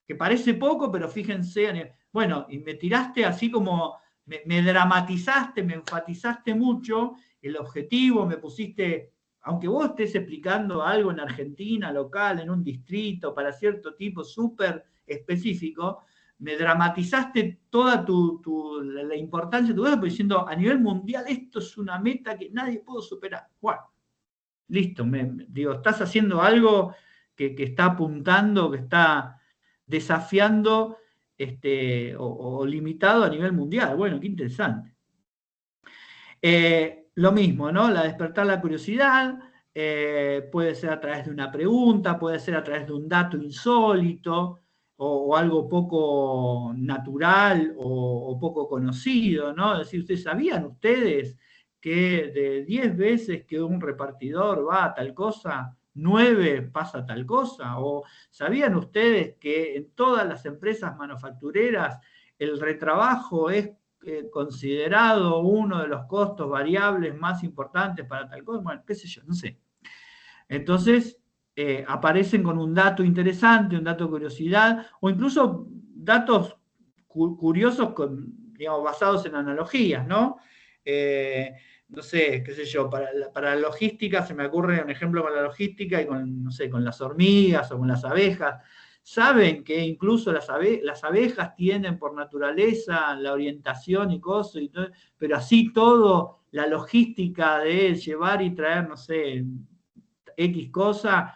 que parece poco, pero fíjense, bueno, y me tiraste así como, me dramatizaste, me enfatizaste mucho el objetivo, me pusiste, aunque vos estés explicando algo en Argentina, local, en un distrito, para cierto tipo súper específico, me dramatizaste toda la importancia de tu cosa, diciendo, a nivel mundial esto es una meta que nadie pudo superar. Bueno, listo, digo, estás haciendo algo que está apuntando, que está desafiando o limitado a nivel mundial. Bueno, qué interesante. Lo mismo, ¿no? Despertar la curiosidad, puede ser a través de una pregunta, puede ser a través de un dato insólito, o algo poco natural o poco conocido, ¿no? Es decir, ¿sabían ustedes que de 10 veces que un repartidor va a tal cosa, 9 pasa tal cosa? ¿O sabían ustedes que en todas las empresas manufactureras el retrabajo es considerado uno de los costos variables más importantes para tal cosa? Bueno, qué sé yo, no sé. Entonces, aparecen con un dato interesante, un dato de curiosidad, o incluso datos curiosos digamos, basados en analogías, ¿no? No sé, qué sé yo, para la logística se me ocurre un ejemplo con la logística y con, no sé, con las hormigas o con las abejas. Saben que incluso las abejas tienen por naturaleza la orientación y cosas, pero así todo, la logística de llevar y traer, no sé, X cosa,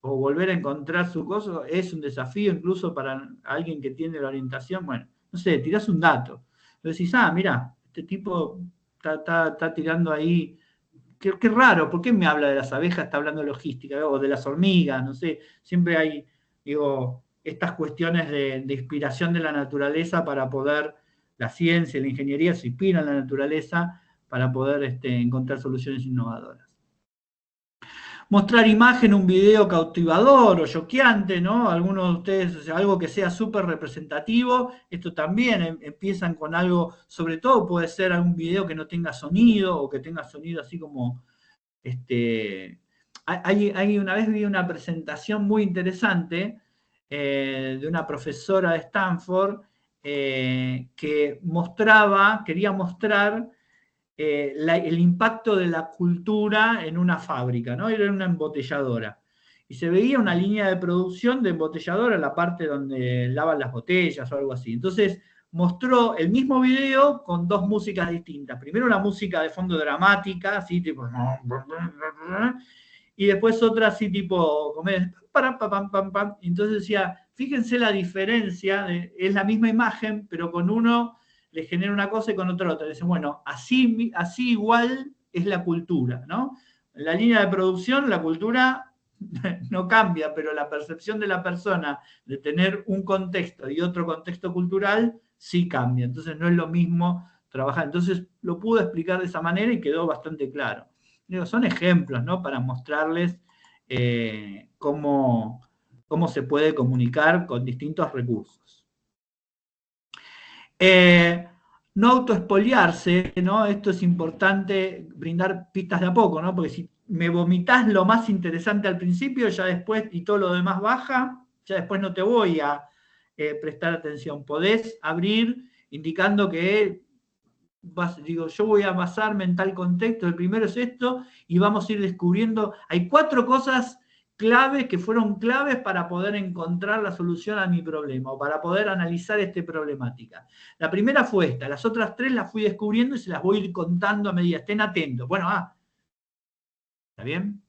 o volver a encontrar su cosa, es un desafío incluso para alguien que tiene la orientación. Bueno, no sé, tirás un dato. Decís, mira, este tipo está tirando ahí. Qué raro, ¿por qué me habla de las abejas? Está hablando de logística, o de las hormigas, no sé. Siempre hay, digo, estas cuestiones de inspiración de la naturaleza para poder, la ciencia, la ingeniería se inspiran en la naturaleza para poder encontrar soluciones innovadoras. Mostrar imagen, un video cautivador o choqueante, ¿no? Algunos de ustedes, o sea, algo que sea súper representativo. Esto también empiezan con algo, sobre todo puede ser algún video que no tenga sonido o que tenga sonido así como, una vez vi una presentación muy interesante de una profesora de Stanford que quería mostrar el impacto de la cultura en una fábrica, ¿no? Era una embotelladora. Y se veía una línea de producción de embotelladora en la parte donde lavan las botellas o algo así. Entonces mostró el mismo video con 2 músicas distintas. Primero una música de fondo dramática, así tipo... Y después otra así tipo... Entonces decía, fíjense la diferencia, es la misma imagen, pero con uno le genera una cosa y con otra. Dicen, bueno, así igual es la cultura, ¿no? En la línea de producción, la cultura no cambia, pero la percepción de la persona de tener un contexto y otro contexto cultural sí cambia. Entonces no es lo mismo trabajar. Entonces lo pude explicar de esa manera y quedó bastante claro. Digo, son ejemplos, ¿no? Para mostrarles cómo se puede comunicar con distintos recursos. No autoespoliarse, ¿no? Esto es importante, brindar pistas de a poco, ¿no? Porque si me vomitás lo más interesante al principio, ya después, y todo lo demás baja, ya después no te voy a prestar atención. Podés abrir indicando que, yo voy a basarme en tal contexto, el primero es esto, y vamos a ir descubriendo, hay 4 cosas claves que fueron claves para poder encontrar la solución a mi problema o para poder analizar esta problemática. La primera fue esta, las otras 3 las fui descubriendo y se las voy a ir contando a medida. Estén atentos. Bueno, ¿está bien?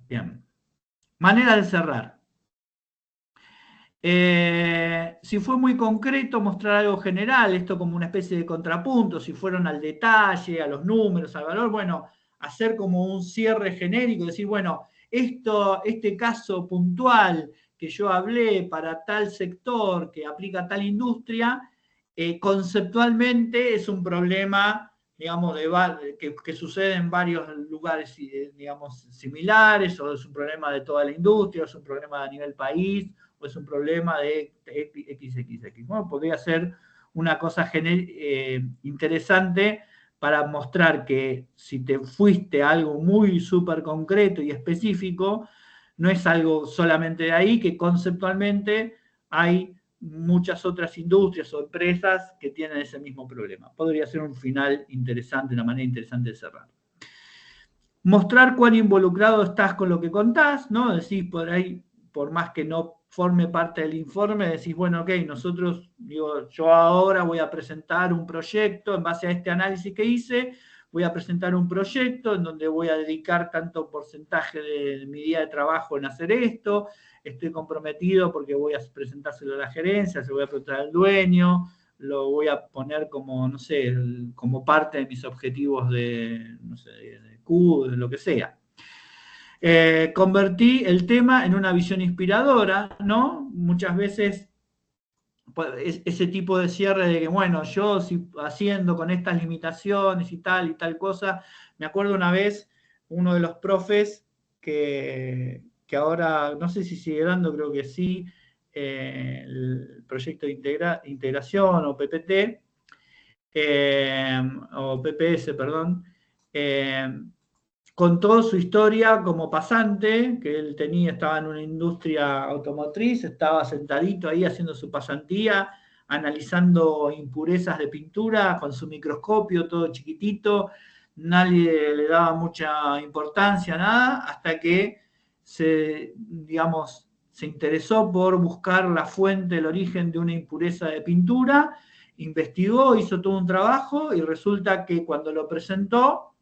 Bien. Manera de cerrar. Si fue muy concreto, mostrar algo general, esto como una especie de contrapunto, si fueron al detalle, a los números, al valor, bueno, hacer como un cierre genérico, decir, bueno, este caso puntual que yo hablé para tal sector que aplica a tal industria, conceptualmente es un problema, digamos, que sucede en varios lugares, digamos, similares, o es un problema de toda la industria, o es un problema a nivel país, o es un problema de XXX. Bueno, podría ser una cosa interesante para mostrar que si te fuiste a algo muy súper concreto y específico, no es algo solamente de ahí, que conceptualmente hay muchas otras industrias o empresas que tienen ese mismo problema. Podría ser un final interesante, una manera interesante de cerrar. Mostrar cuán involucrado estás con lo que contás, ¿no? Decís por ahí, por más que no forme parte del informe, decís, bueno, ok, nosotros, digo, yo ahora voy a presentar un proyecto en base a este análisis que hice, voy a presentar un proyecto en donde voy a dedicar tanto porcentaje de mi día de trabajo en hacer esto, estoy comprometido porque voy a presentárselo a la gerencia, se lo voy a preguntar al dueño, lo voy a poner como, no sé, como parte de mis objetivos de, no sé, de Q, de lo que sea. Convertí el tema en una visión inspiradora, ¿no? Muchas veces ese tipo de cierre de que, bueno, yo haciendo con estas limitaciones y tal cosa, me acuerdo una vez uno de los profes que ahora, no sé si sigue dando, creo que sí, el proyecto de integración o PPT, o PPS, perdón, contó su historia como pasante, que él estaba en una industria automotriz, estaba sentadito ahí haciendo su pasantía, analizando impurezas de pintura con su microscopio, todo chiquitito, nadie le daba mucha importancia, nada, hasta que digamos, se interesó por buscar la fuente, el origen de una impureza de pintura, investigó, hizo todo un trabajo y resulta que cuando lo presentó,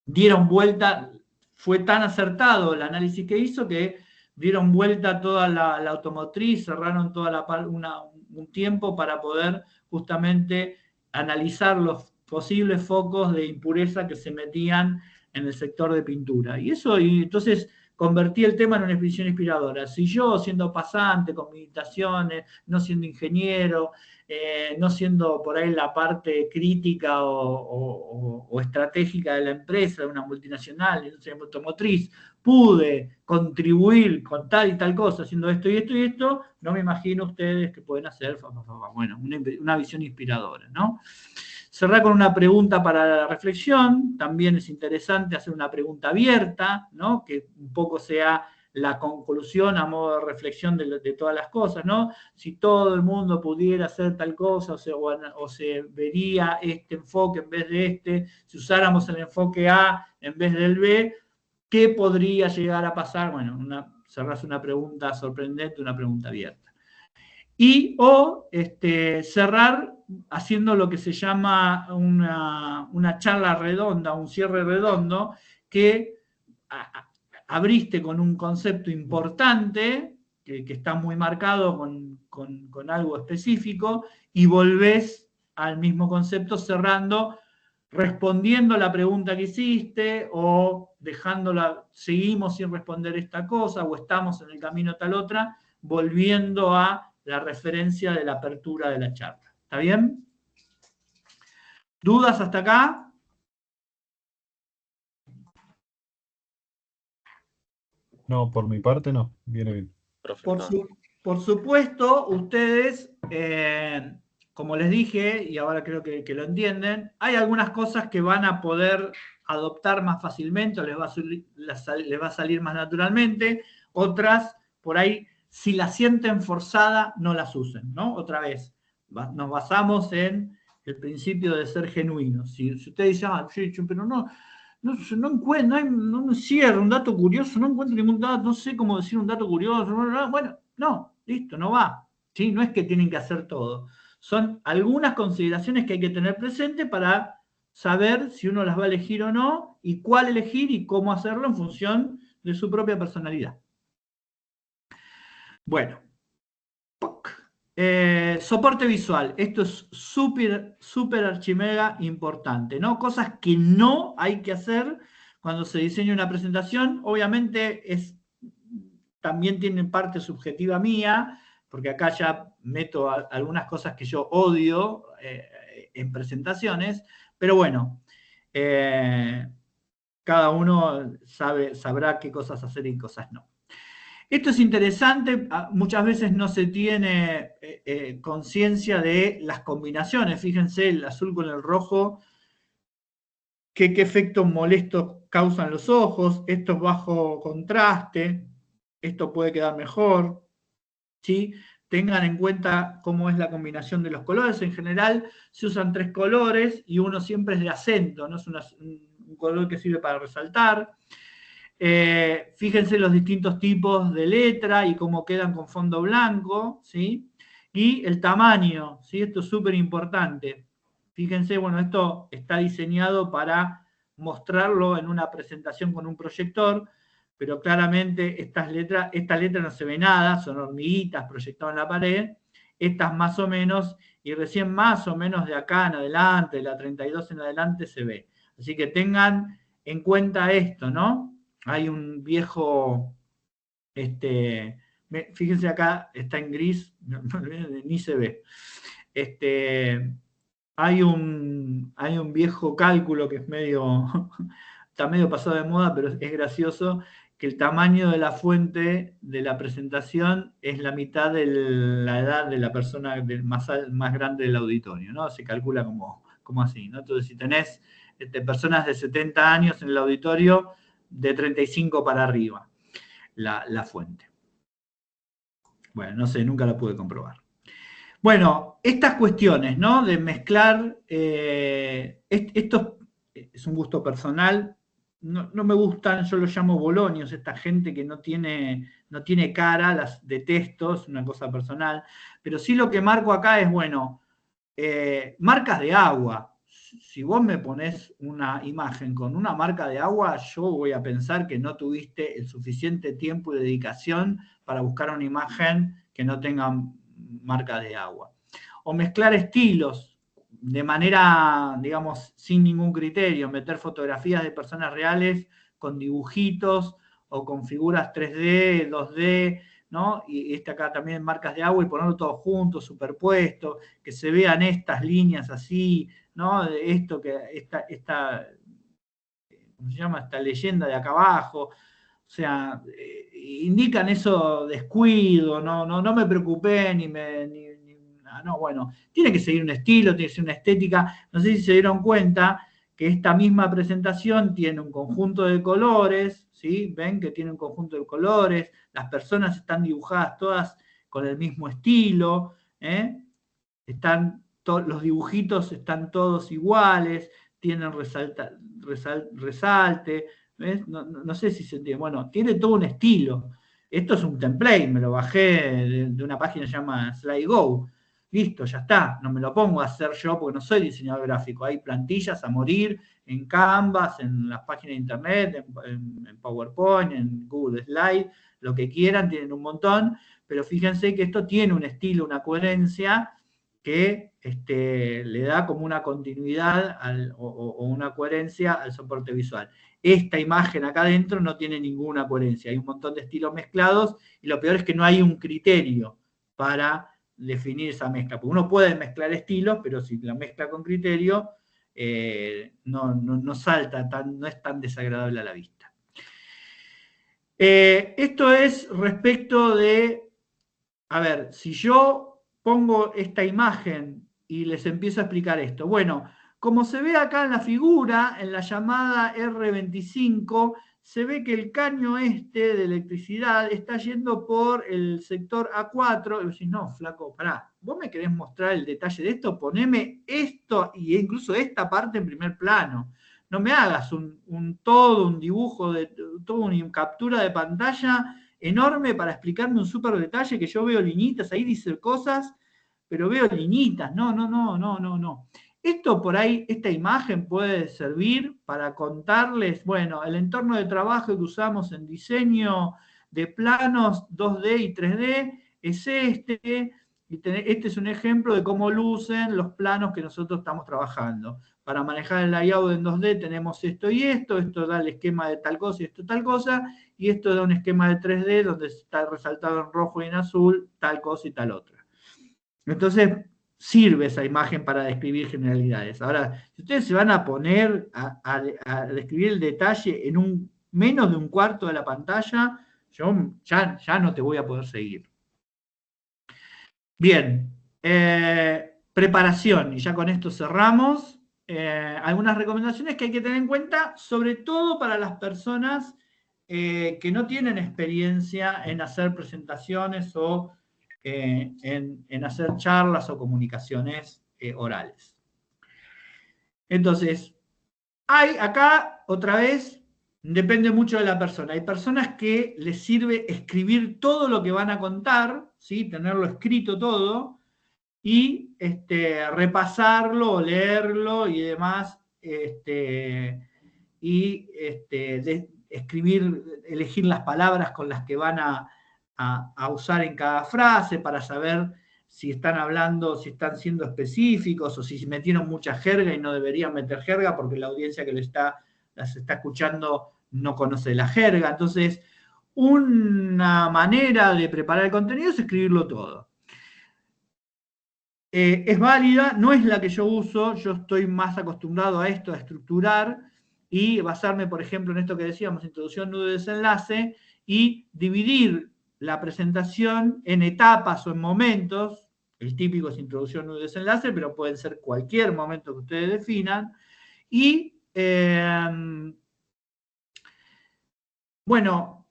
dieron vuelta, fue tan acertado el análisis que hizo que dieron vuelta toda la automotriz, cerraron toda un tiempo para poder justamente analizar los posibles focos de impureza que se metían en el sector de pintura. Y entonces convertí el tema en una exposición inspiradora. Si yo, siendo pasante, con meditaciones, no siendo ingeniero, no siendo por ahí la parte crítica o estratégica de la empresa, de una multinacional, de industria automotriz, pude contribuir con tal y tal cosa, haciendo esto y esto y esto, no me imagino ustedes que pueden hacer, bueno, una visión inspiradora, ¿no? Cerrar con una pregunta para la reflexión, también es interesante hacer una pregunta abierta, ¿no? Que un poco sea la conclusión a modo de reflexión de todas las cosas, ¿no? Si todo el mundo pudiera hacer tal cosa o se vería este enfoque en vez de este, si usáramos el enfoque A en vez del B, ¿qué podría llegar a pasar? Bueno, cerrás una pregunta sorprendente, una pregunta abierta. O cerrar haciendo lo que se llama una charla redonda, un cierre redondo, que abriste con un concepto importante, que está muy marcado con algo específico, y volvés al mismo concepto cerrando, respondiendo la pregunta que hiciste, o dejándola, seguimos sin responder esta cosa, o estamos en el camino tal otra, volviendo a la referencia de la apertura de la charla. ¿Está bien? ¿Dudas hasta acá? No, por mi parte no. Viene bien. Por supuesto, ustedes, como les dije, y ahora creo que lo entienden, hay algunas cosas que van a poder adoptar más fácilmente, o les va a salir más naturalmente, otras, por ahí, si las sienten forzada, no las usen, ¿no? Otra vez, nos basamos en el principio de ser genuinos. Si usted dice, pero no encuentro, no me cierro un dato curioso, no encuentro ningún dato, no sé cómo decir un dato curioso, bueno, no, listo, no va. ¿Sí? No es que tienen que hacer todo. Son algunas consideraciones que hay que tener presente para saber si uno las va a elegir o no, y cuál elegir y cómo hacerlo en función de su propia personalidad. Bueno. Soporte visual. Esto es súper archimega importante, ¿no? Cosas que no hay que hacer cuando se diseña una presentación. Obviamente es también tiene parte subjetiva mía, porque acá ya meto algunas cosas que yo odio en presentaciones, pero bueno, cada uno sabrá qué cosas hacer y cosas no. Esto es interesante, muchas veces no se tiene conciencia de las combinaciones. Fíjense, el azul con el rojo, qué efectos molestos causan los ojos, esto es bajo contraste, esto puede quedar mejor, ¿sí? Tengan en cuenta cómo es la combinación de los colores. En general se usan 3 colores y uno siempre es de acento, no es un color que sirve para resaltar. Fíjense los distintos tipos de letra y cómo quedan con fondo blanco, ¿sí? Y el tamaño, ¿sí? Esto es súper importante. Fíjense, bueno, esto está diseñado para mostrarlo en una presentación con un proyector, pero claramente esta letra no se ve nada, son hormiguitas proyectadas en la pared, estas más o menos, y recién más o menos de acá en adelante, de la 32 en adelante se ve. Así que tengan en cuenta esto, ¿no? Hay un viejo, fíjense acá, está en gris, ni se ve. Hay un viejo cálculo que es está medio pasado de moda, pero es gracioso, que el tamaño de la fuente de la presentación es la mitad de la edad de la persona más grande del auditorio, ¿no? Se calcula como así, ¿no? Entonces, si tenés personas de 70 años en el auditorio, de 35 para arriba, la fuente. Bueno, no sé, nunca la pude comprobar. Bueno, estas cuestiones, ¿no? De mezclar, esto es un gusto personal, no me gustan, yo los llamo bolonios, esta gente que no tiene cara, las detesto, es una cosa personal, pero sí lo que marco acá es, bueno, marcas de agua. Si vos me ponés una imagen con una marca de agua, yo voy a pensar que no tuviste el suficiente tiempo y dedicación para buscar una imagen que no tenga marcas de agua. O mezclar estilos de manera, digamos, sin ningún criterio, meter fotografías de personas reales con dibujitos o con figuras 3D, 2D, ¿no? Y acá también marcas de agua y ponerlo todo junto, superpuesto, que se vean estas líneas así, ¿no? Esto que esta ¿cómo se llama? Esta leyenda de acá abajo. O sea, indican eso descuido, no me preocupé no, bueno, tiene que seguir un estilo, tiene que ser una estética. No sé si se dieron cuenta que esta misma presentación tiene un conjunto de colores, ¿sí? Ven que tiene un conjunto de colores, las personas están dibujadas todas con el mismo estilo, los dibujitos están todos iguales, tienen resalte, ¿ves? No sé si se entiende. Bueno, tiene todo un estilo. Esto es un template, me lo bajé de una página que se llama SlideGo. Listo, ya está. No me lo pongo a hacer yo porque no soy diseñador gráfico. Hay plantillas a morir en Canvas, en las páginas de internet, en PowerPoint, en Google Slide, lo que quieran, tienen un montón. Pero fíjense que esto tiene un estilo, una coherencia que le da como una continuidad o una coherencia al soporte visual. Esta imagen acá adentro no tiene ninguna coherencia, hay un montón de estilos mezclados y lo peor es que no hay un criterio para definir esa mezcla, porque uno puede mezclar estilos, pero si la mezcla con criterio no salta, no es tan desagradable a la vista. Esto es respecto de, a ver, si yo pongo esta imagen y les empiezo a explicar esto. Bueno, como se ve acá en la figura, en la llamada R25, se ve que el caño de electricidad está yendo por el sector A4. Y decís, no, flaco, pará, ¿vos me querés mostrar el detalle de esto? Poneme esto e incluso esta parte en primer plano. No me hagas todo un dibujo, toda una captura de pantalla enorme para explicarme un súper detalle que yo veo liñitas, ahí dice cosas, pero veo liñitas, no. Esto por ahí, esta imagen puede servir para contarles, bueno, el entorno de trabajo que usamos en diseño de planos 2D y 3D es este es un ejemplo de cómo lucen los planos que nosotros estamos trabajando. para manejar el layout en 2D tenemos esto y esto da el esquema de tal cosa y esto tal cosa, y esto da un esquema de 3D donde está resaltado en rojo y en azul tal cosa y tal otra. Entonces, sirve esa imagen para describir generalidades. Ahora, si ustedes se van a poner a describir el detalle en menos de un cuarto de la pantalla, yo ya no te voy a poder seguir. Bien, preparación, y ya con esto cerramos. Algunas recomendaciones que hay que tener en cuenta, sobre todo para las personas que no tienen experiencia en hacer presentaciones o en hacer charlas o comunicaciones orales. Entonces, acá, otra vez, depende mucho de la persona. Hay personas que les sirve escribir todo lo que van a contar, ¿sí? Tenerlo escrito todo, y repasarlo o leerlo y demás, escribir, elegir las palabras con las que van a usar en cada frase para saber si están hablando, si están siendo específicos o si metieron mucha jerga y no deberían meter jerga porque la audiencia que las está escuchando no conoce la jerga. Entonces, una manera de preparar el contenido es escribirlo todo. Es válida, no es la que yo uso, yo estoy más acostumbrado a esto, a estructurar y basarme, por ejemplo, en esto que decíamos, introducción, nudo y desenlace, y dividir la presentación en etapas o en momentos. El típico es introducción, nudo y desenlace, pero pueden ser cualquier momento que ustedes definan. Y, bueno,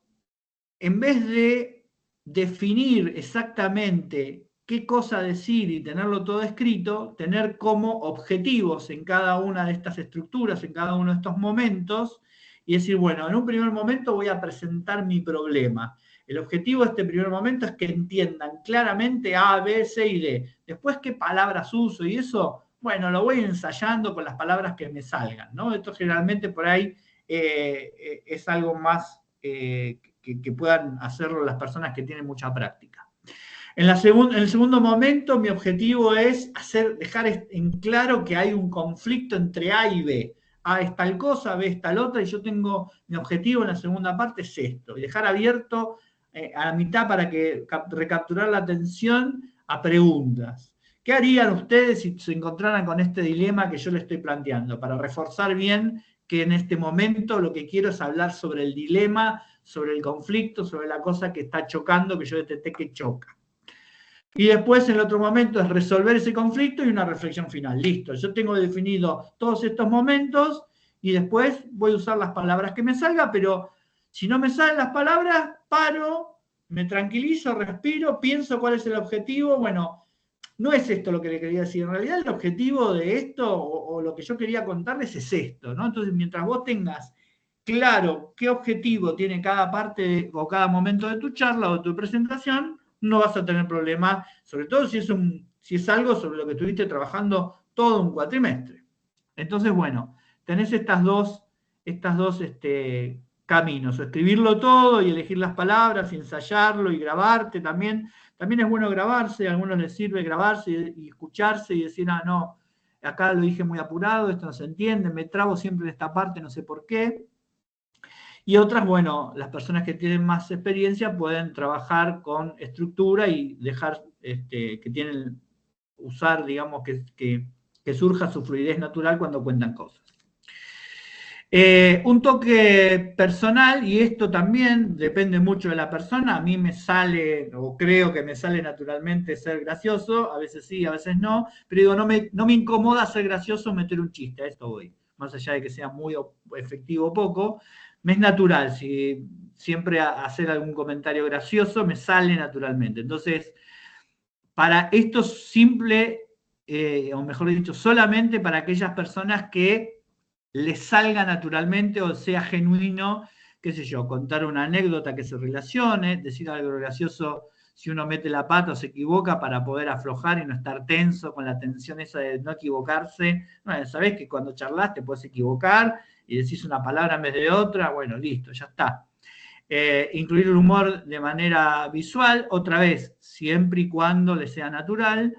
en vez de definir exactamente qué cosa decir y tenerlo todo escrito, tener como objetivos en cada una de estas estructuras, en cada uno de estos momentos, y decir, bueno, en un primer momento voy a presentar mi problema. El objetivo de este primer momento es que entiendan claramente A, B, C y D. Después, qué palabras uso y eso, bueno, lo voy ensayando con las palabras que me salgan, ¿no? Esto generalmente por ahí es algo más que puedan hacerlo las personas que tienen mucha práctica. En el segundo momento, mi objetivo es dejar en claro que hay un conflicto entre A y B. A es tal cosa, B es tal otra, y yo tengo mi objetivo en la segunda parte es esto, y dejar abierto a la mitad para recapturar la atención a preguntas. ¿Qué harían ustedes si se encontraran con este dilema que yo les estoy planteando? Para reforzar bien que en este momento lo que quiero es hablar sobre el dilema, sobre el conflicto, sobre la cosa que está chocando, que yo detecté que choca. Y después, en el otro momento, es resolver ese conflicto y una reflexión final. Listo, yo tengo definido todos estos momentos y después voy a usar las palabras que me salgan, pero si no me salen las palabras, paro, me tranquilizo, respiro, pienso cuál es el objetivo. Bueno, no es esto lo que le quería decir. En realidad, el objetivo de esto o lo que yo quería contarles es esto, ¿no? Entonces, mientras vos tengas claro qué objetivo tiene cada parte o cada momento de tu charla o de tu presentación, no vas a tener problemas, sobre todo si es algo sobre lo que estuviste trabajando todo un cuatrimestre. Entonces, bueno, tenés estas dos caminos, o escribirlo todo y elegir las palabras y ensayarlo y grabarte también. También es bueno grabarse, a algunos les sirve grabarse y escucharse y decir, no, acá lo dije muy apurado, esto no se entiende, me trabo siempre en esta parte, no sé por qué. Y otras, bueno, las personas que tienen más experiencia pueden trabajar con estructura y dejar usar, digamos, que surja su fluidez natural cuando cuentan cosas. Un toque personal, y esto también depende mucho de la persona. A mí me sale, o creo que me sale naturalmente ser gracioso, a veces sí, a veces no, pero digo, no me incomoda ser gracioso meter un chiste, a esto voy, más allá de que sea muy efectivo o poco. Me es natural, si siempre hacer algún comentario gracioso me sale naturalmente. Entonces, para esto simple, o mejor dicho, solamente para aquellas personas que les salga naturalmente o sea genuino, qué sé yo, contar una anécdota que se relacione, decir algo gracioso si uno mete la pata o se equivoca para poder aflojar y no estar tenso con la tensión esa de no equivocarse. Bueno, sabés que cuando charlas te puedes equivocar y decís una palabra en vez de otra, bueno, listo, ya está. Incluir el humor de manera visual, otra vez, siempre y cuando le sea natural.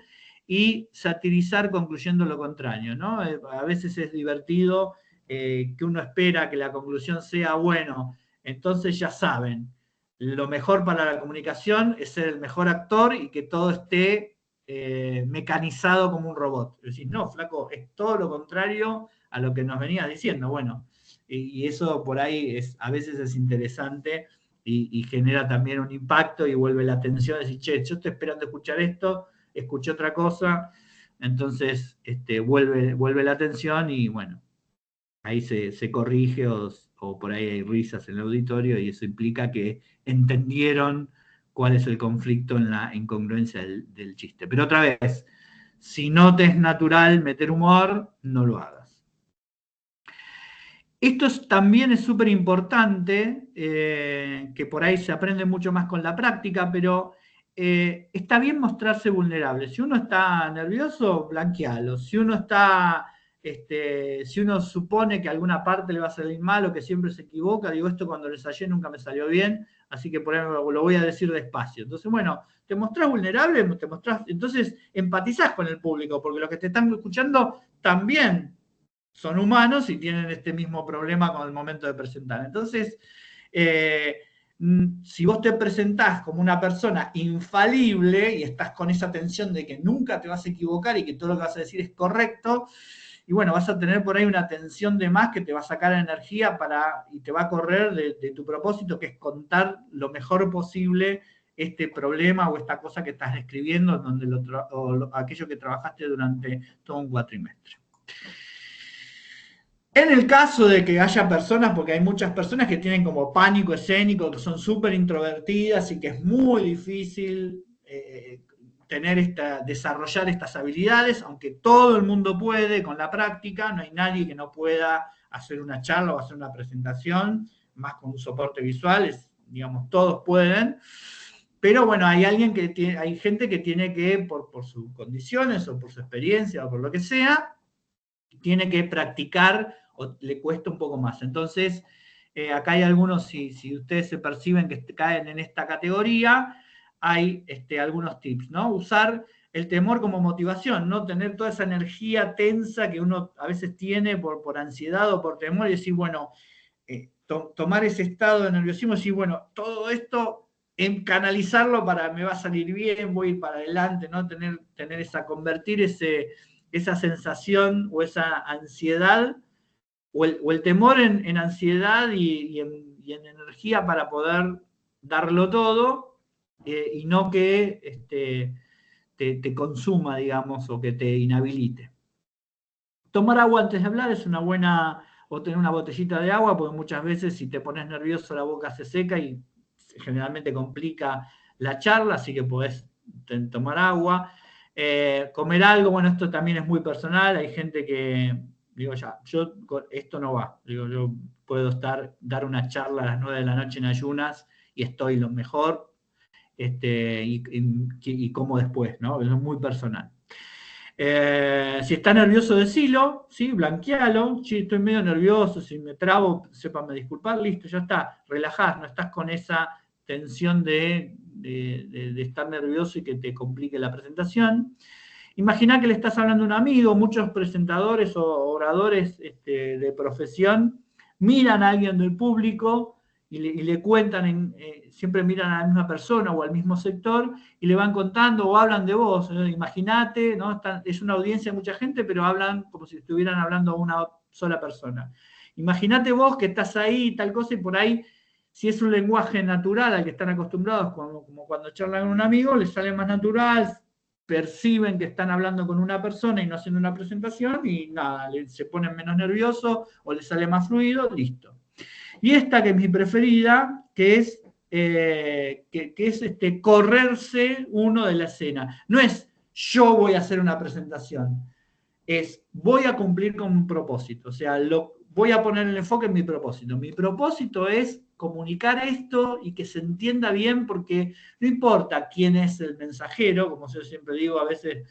y satirizar concluyendo lo contrario, ¿no? A veces es divertido que uno espera que la conclusión sea, bueno, entonces ya saben, lo mejor para la comunicación es ser el mejor actor y que todo esté mecanizado como un robot. Es decir, no, flaco, es todo lo contrario a lo que nos venías diciendo. Bueno, y eso por ahí a veces es interesante y genera también un impacto y vuelve la atención, decir, che, yo estoy esperando escuchar esto, escuché otra cosa, entonces vuelve la atención y bueno, ahí se corrige o por ahí hay risas en el auditorio y eso implica que entendieron cuál es el conflicto en la incongruencia del chiste. Pero otra vez, si no te es natural meter humor, no lo hagas. Esto también es súper importante, que por ahí se aprende mucho más con la práctica, pero está bien mostrarse vulnerable. Si uno está nervioso, blanquealo. Si uno supone que alguna parte le va a salir mal o que siempre se equivoca, digo, esto cuando lo ensayé nunca me salió bien, así que por ahí lo voy a decir despacio. Entonces, bueno, te mostrás vulnerable, entonces empatizás con el público, porque los que te están escuchando también son humanos y tienen este mismo problema con el momento de presentar. Entonces, si vos te presentás como una persona infalible y estás con esa tensión de que nunca te vas a equivocar y que todo lo que vas a decir es correcto, y bueno, vas a tener por ahí una tensión de más que te va a sacar energía y te va a correr de tu propósito, que es contar lo mejor posible este problema o esta cosa que estás describiendo, aquello que trabajaste durante todo un cuatrimestre. En el caso de que haya personas, porque hay muchas personas que tienen como pánico escénico, que son súper introvertidas y que es muy difícil desarrollar estas habilidades, aunque todo el mundo puede con la práctica, no hay nadie que no pueda hacer una charla o hacer una presentación, más con un soporte visual, digamos, todos pueden. Pero bueno, hay gente que tiene que, por sus condiciones o por su experiencia o por lo que sea, tiene que practicar o le cuesta un poco más. Entonces, acá hay algunos, si ustedes se perciben que caen en esta categoría, hay algunos tips, ¿no? Usar el temor como motivación, no tener toda esa energía tensa que uno a veces tiene por ansiedad o por temor y decir, bueno, tomar ese estado de nerviosismo y decir, bueno, todo esto, canalizarlo me va a salir bien, voy a ir para adelante, ¿no? Convertir esa sensación o esa ansiedad o el temor en ansiedad y en energía para poder darlo todo y no que te consuma, digamos, o que te inhabilite. Tomar agua antes de hablar es una buena, o tener una botellita de agua, porque muchas veces si te pones nervioso la boca se seca y generalmente complica la charla, así que podés tomar agua. Comer algo, bueno, esto también es muy personal, hay gente que, digo esto no va, digo, yo puedo dar una charla a las 9 de la noche en ayunas y estoy lo mejor, y como después, ¿no? Eso es muy personal. Si está nervioso, decilo, ¿sí? Blanquealo, si estoy medio nervioso, si me trabo, sépanme disculpar, listo, ya está, relajás, no estás con esa tensión de estar nervioso y que te complique la presentación. Imagina que le estás hablando a un amigo, muchos presentadores o oradores de profesión miran a alguien del público y le cuentan, siempre miran a la misma persona o al mismo sector y le van contando o hablan de vos. Imagínate, ¿no? Es una audiencia de mucha gente, pero hablan como si estuvieran hablando a una sola persona. Imagínate vos que estás ahí y tal cosa y por ahí, si es un lenguaje natural al que están acostumbrados, como cuando charlan con un amigo, les sale más natural, perciben que están hablando con una persona y no haciendo una presentación y nada, se ponen menos nerviosos o les sale más fluido, listo. Y esta que es mi preferida, que es correrse uno de la escena. No es yo voy a hacer una presentación, es voy a cumplir con un propósito, o sea, voy a poner el enfoque en mi propósito. Mi propósito es comunicar esto y que se entienda bien, porque no importa quién es el mensajero, como yo siempre digo, a veces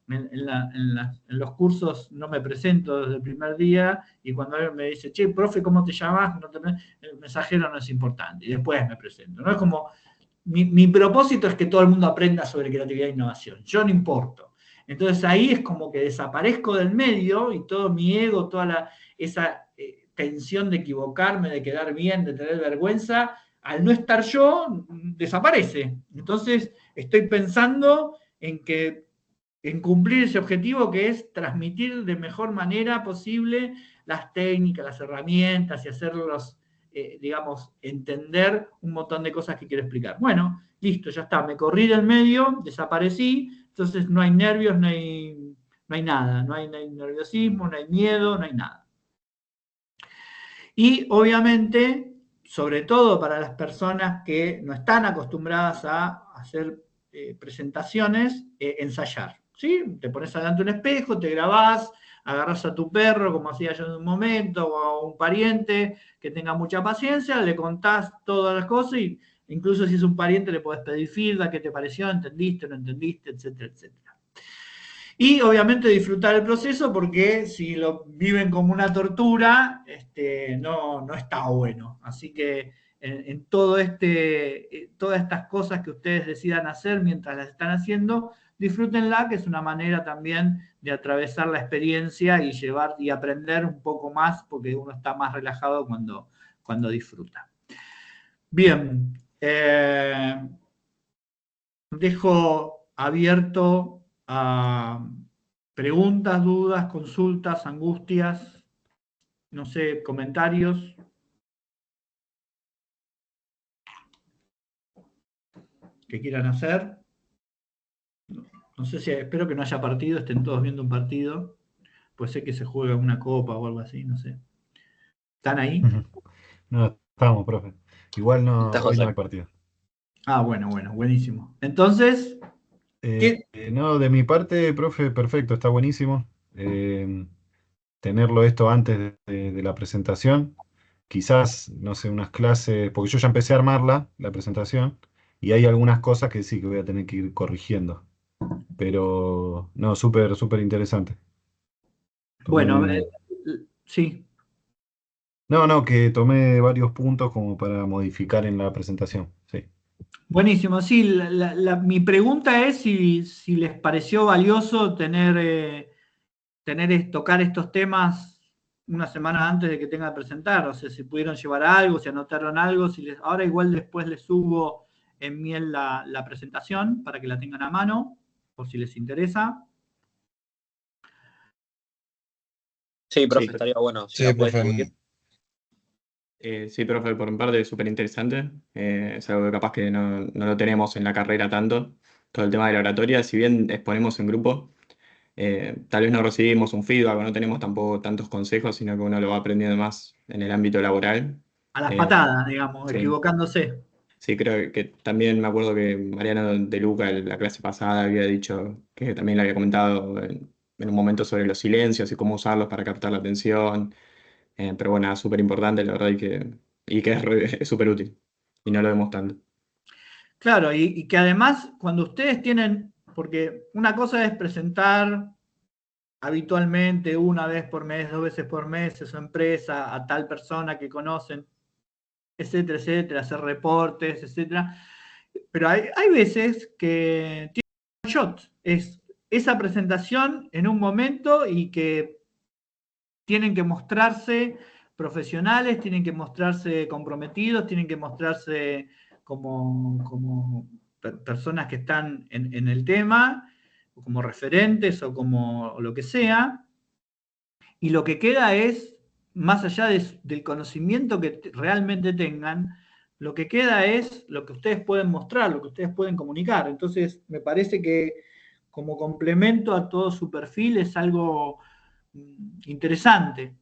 en los cursos no me presento desde el primer día y cuando alguien me dice, che, profe, ¿cómo te llamas? El mensajero no es importante y después me presento. No es como, mi propósito es que todo el mundo aprenda sobre creatividad e innovación. Yo no importo. Entonces ahí es como que desaparezco del medio y todo mi ego, toda esa tensión de equivocarme, de quedar bien, de tener vergüenza, al no estar yo, desaparece. Entonces estoy pensando en cumplir ese objetivo, que es transmitir de mejor manera posible las técnicas, las herramientas y hacerlos, digamos, entender un montón de cosas que quiero explicar. Bueno, listo, ya está, me corrí del medio, desaparecí, entonces no hay nervios, no hay nada, no hay nerviosismo, no hay miedo, no hay nada. Y obviamente, sobre todo para las personas que no están acostumbradas a hacer presentaciones, ensayar. ¿Sí? Te pones delante de un espejo, te grabás, agarrás a tu perro, como hacía yo en un momento, o a un pariente que tenga mucha paciencia, le contás todas las cosas y incluso si es un pariente le podés pedir feedback, qué te pareció, entendiste, no entendiste, etcétera, etcétera. Y obviamente disfrutar el proceso, porque si lo viven como una tortura, no está bueno. Así que en todo todas estas cosas que ustedes decidan hacer mientras las están haciendo, disfrútenla, que es una manera también de atravesar la experiencia y llevar y aprender un poco más, porque uno está más relajado cuando disfruta. Bien, dejo abierto a preguntas, dudas, consultas, angustias, no sé, comentarios. Que quieran hacer. No sé si, espero que no haya partido, estén todos viendo un partido. Pues sé que se juega una copa o algo así, no sé. ¿Están ahí? No, estamos, profe. Igual no, Está hoy José. no hay partido. Ah, bueno, buenísimo. Entonces, No, de mi parte, profe, perfecto, está buenísimo. Tenerlo esto antes de la presentación. Quizás, no sé, unas clases, porque yo ya empecé a armarla, la presentación, y hay algunas cosas que sí que voy a tener que ir corrigiendo. Pero, no, súper, súper interesante. bueno, Tomé- sí. No, que tomé varios puntos como para modificar en la presentación. Sí. Buenísimo, sí, mi pregunta es si les pareció valioso tocar estos temas una semana antes de que tengan que presentar, o sea, si pudieron llevar algo, si anotaron algo, ahora igual después les subo en Miel la presentación para que la tengan a mano, por si les interesa. Sí, profe, Sí, estaría bueno si Sí, la puedes profe. subir. sí, profe, por mi parte es súper interesante. Es algo que capaz que no lo tenemos en la carrera tanto. Todo el tema de la oratoria, si bien exponemos en grupo, tal vez no recibimos un feedback o no tenemos tampoco tantos consejos, sino que uno lo va aprendiendo más en el ámbito laboral. A las Eh, patadas, digamos, sí, equivocándose. sí, creo que también me acuerdo que Mariano de Luca en la clase pasada había dicho que también le había comentado en un momento sobre los silencios y cómo usarlos para captar la atención. Pero bueno, es súper importante, la verdad, y que es súper útil. Y no lo vemos tanto. Claro, y que además cuando ustedes tienen, porque una cosa es presentar habitualmente una vez por mes, 2 veces por mes a su empresa, a tal persona que conocen, etcétera, etcétera, hacer reportes, etcétera. Pero hay veces que tiene un shot, es esa presentación en un momento y que tienen que mostrarse profesionales, tienen que mostrarse comprometidos, tienen que mostrarse como personas que están en el tema, como referentes o como lo que sea, y lo que queda es, más allá del conocimiento que realmente tengan, lo que queda es lo que ustedes pueden mostrar, lo que ustedes pueden comunicar. Entonces, me parece que como complemento a todo su perfil es algo interesante.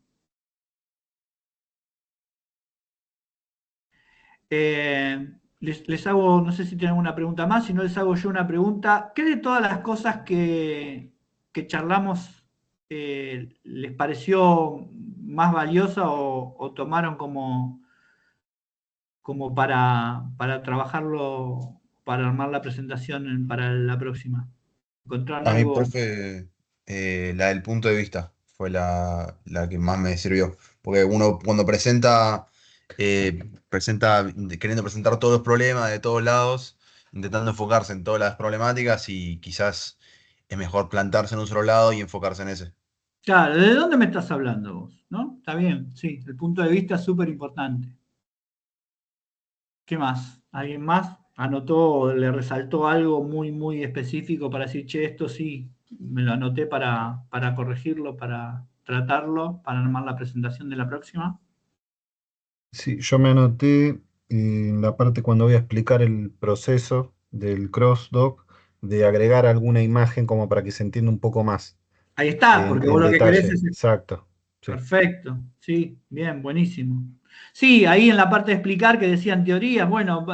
Les hago, no sé si tienen alguna pregunta más, si no les hago yo una pregunta. ¿Qué de todas las cosas que charlamos les pareció más valiosa o tomaron como para trabajarlo, para armar la presentación para la próxima? ¿Encontraron A mí, algo? profe, la del punto de vista fue la que más me sirvió. Porque uno cuando presenta queriendo presentar todos los problemas de todos lados, intentando enfocarse en todas las problemáticas y quizás es mejor plantarse en un solo lado y enfocarse en ese. Claro, ¿de dónde me estás hablando vos? ¿No? Está bien, sí, el punto de vista es súper importante. ¿Qué más? ¿Alguien más anotó o le resaltó algo muy, muy específico para decir, che, esto sí, me lo anoté para corregirlo, para tratarlo, para armar la presentación de la próxima? Sí, yo me anoté en la parte cuando voy a explicar el proceso del crossdoc de agregar alguna imagen como para que se entienda un poco más Ahí está, porque vos en lo que querés detalle. es... Exacto. Sí. Perfecto, sí, bien, buenísimo. Sí, ahí en la parte de explicar que decían teorías, bueno,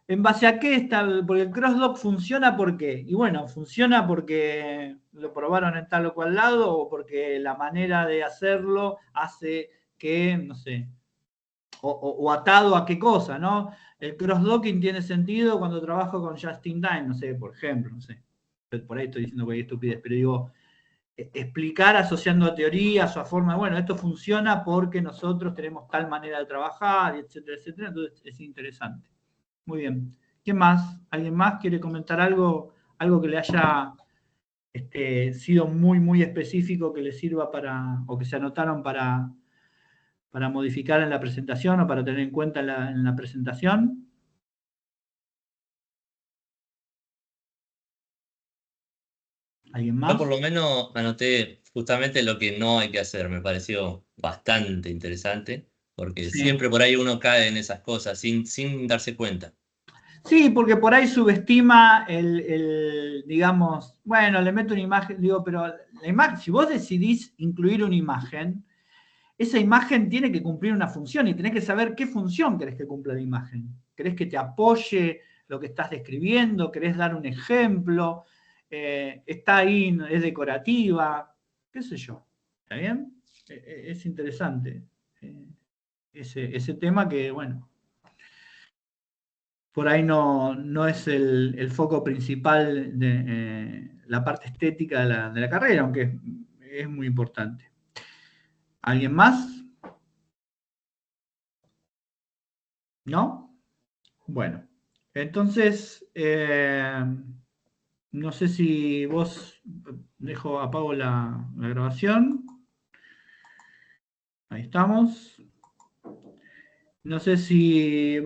¿en base a qué está? Porque el crossdoc funciona, ¿por qué? Y bueno, funciona porque lo probaron en tal o cual lado o porque la manera de hacerlo hace que, no sé, o atado a qué cosa, ¿no? El crossdocking tiene sentido cuando trabajo con Just in Time, no sé, por ejemplo, no sé. Por ahí estoy diciendo cualquier estupidez, pero digo, explicar asociando a teorías o a formas, bueno, esto funciona porque nosotros tenemos tal manera de trabajar, etcétera, etcétera, entonces es interesante. Muy bien. ¿Qué más? ¿Alguien más quiere comentar algo que le haya sido muy, muy específico, que le sirva para, o que se anotaron para modificar en la presentación o para tener en cuenta en la presentación? ¿Alguien Yo más? por lo menos anoté justamente lo que no hay que hacer. Me pareció bastante interesante, porque Sí. siempre por ahí uno cae en esas cosas sin darse cuenta. Sí, porque por ahí subestima digamos, bueno, le meto una imagen, digo, pero la imagen, si vos decidís incluir una imagen, esa imagen tiene que cumplir una función y tenés que saber qué función querés que cumpla la imagen. ¿Querés que te apoye lo que estás describiendo? ¿Querés dar un ejemplo? ¿Está ahí, es decorativa? ¿Qué sé yo? ¿Está bien? Es interesante ese tema que, bueno, por ahí no es el foco principal de la parte estética de la carrera, aunque es muy importante. ¿Alguien más? ¿No? Bueno, entonces, no sé si vos, apago la grabación. Ahí estamos. No sé si vos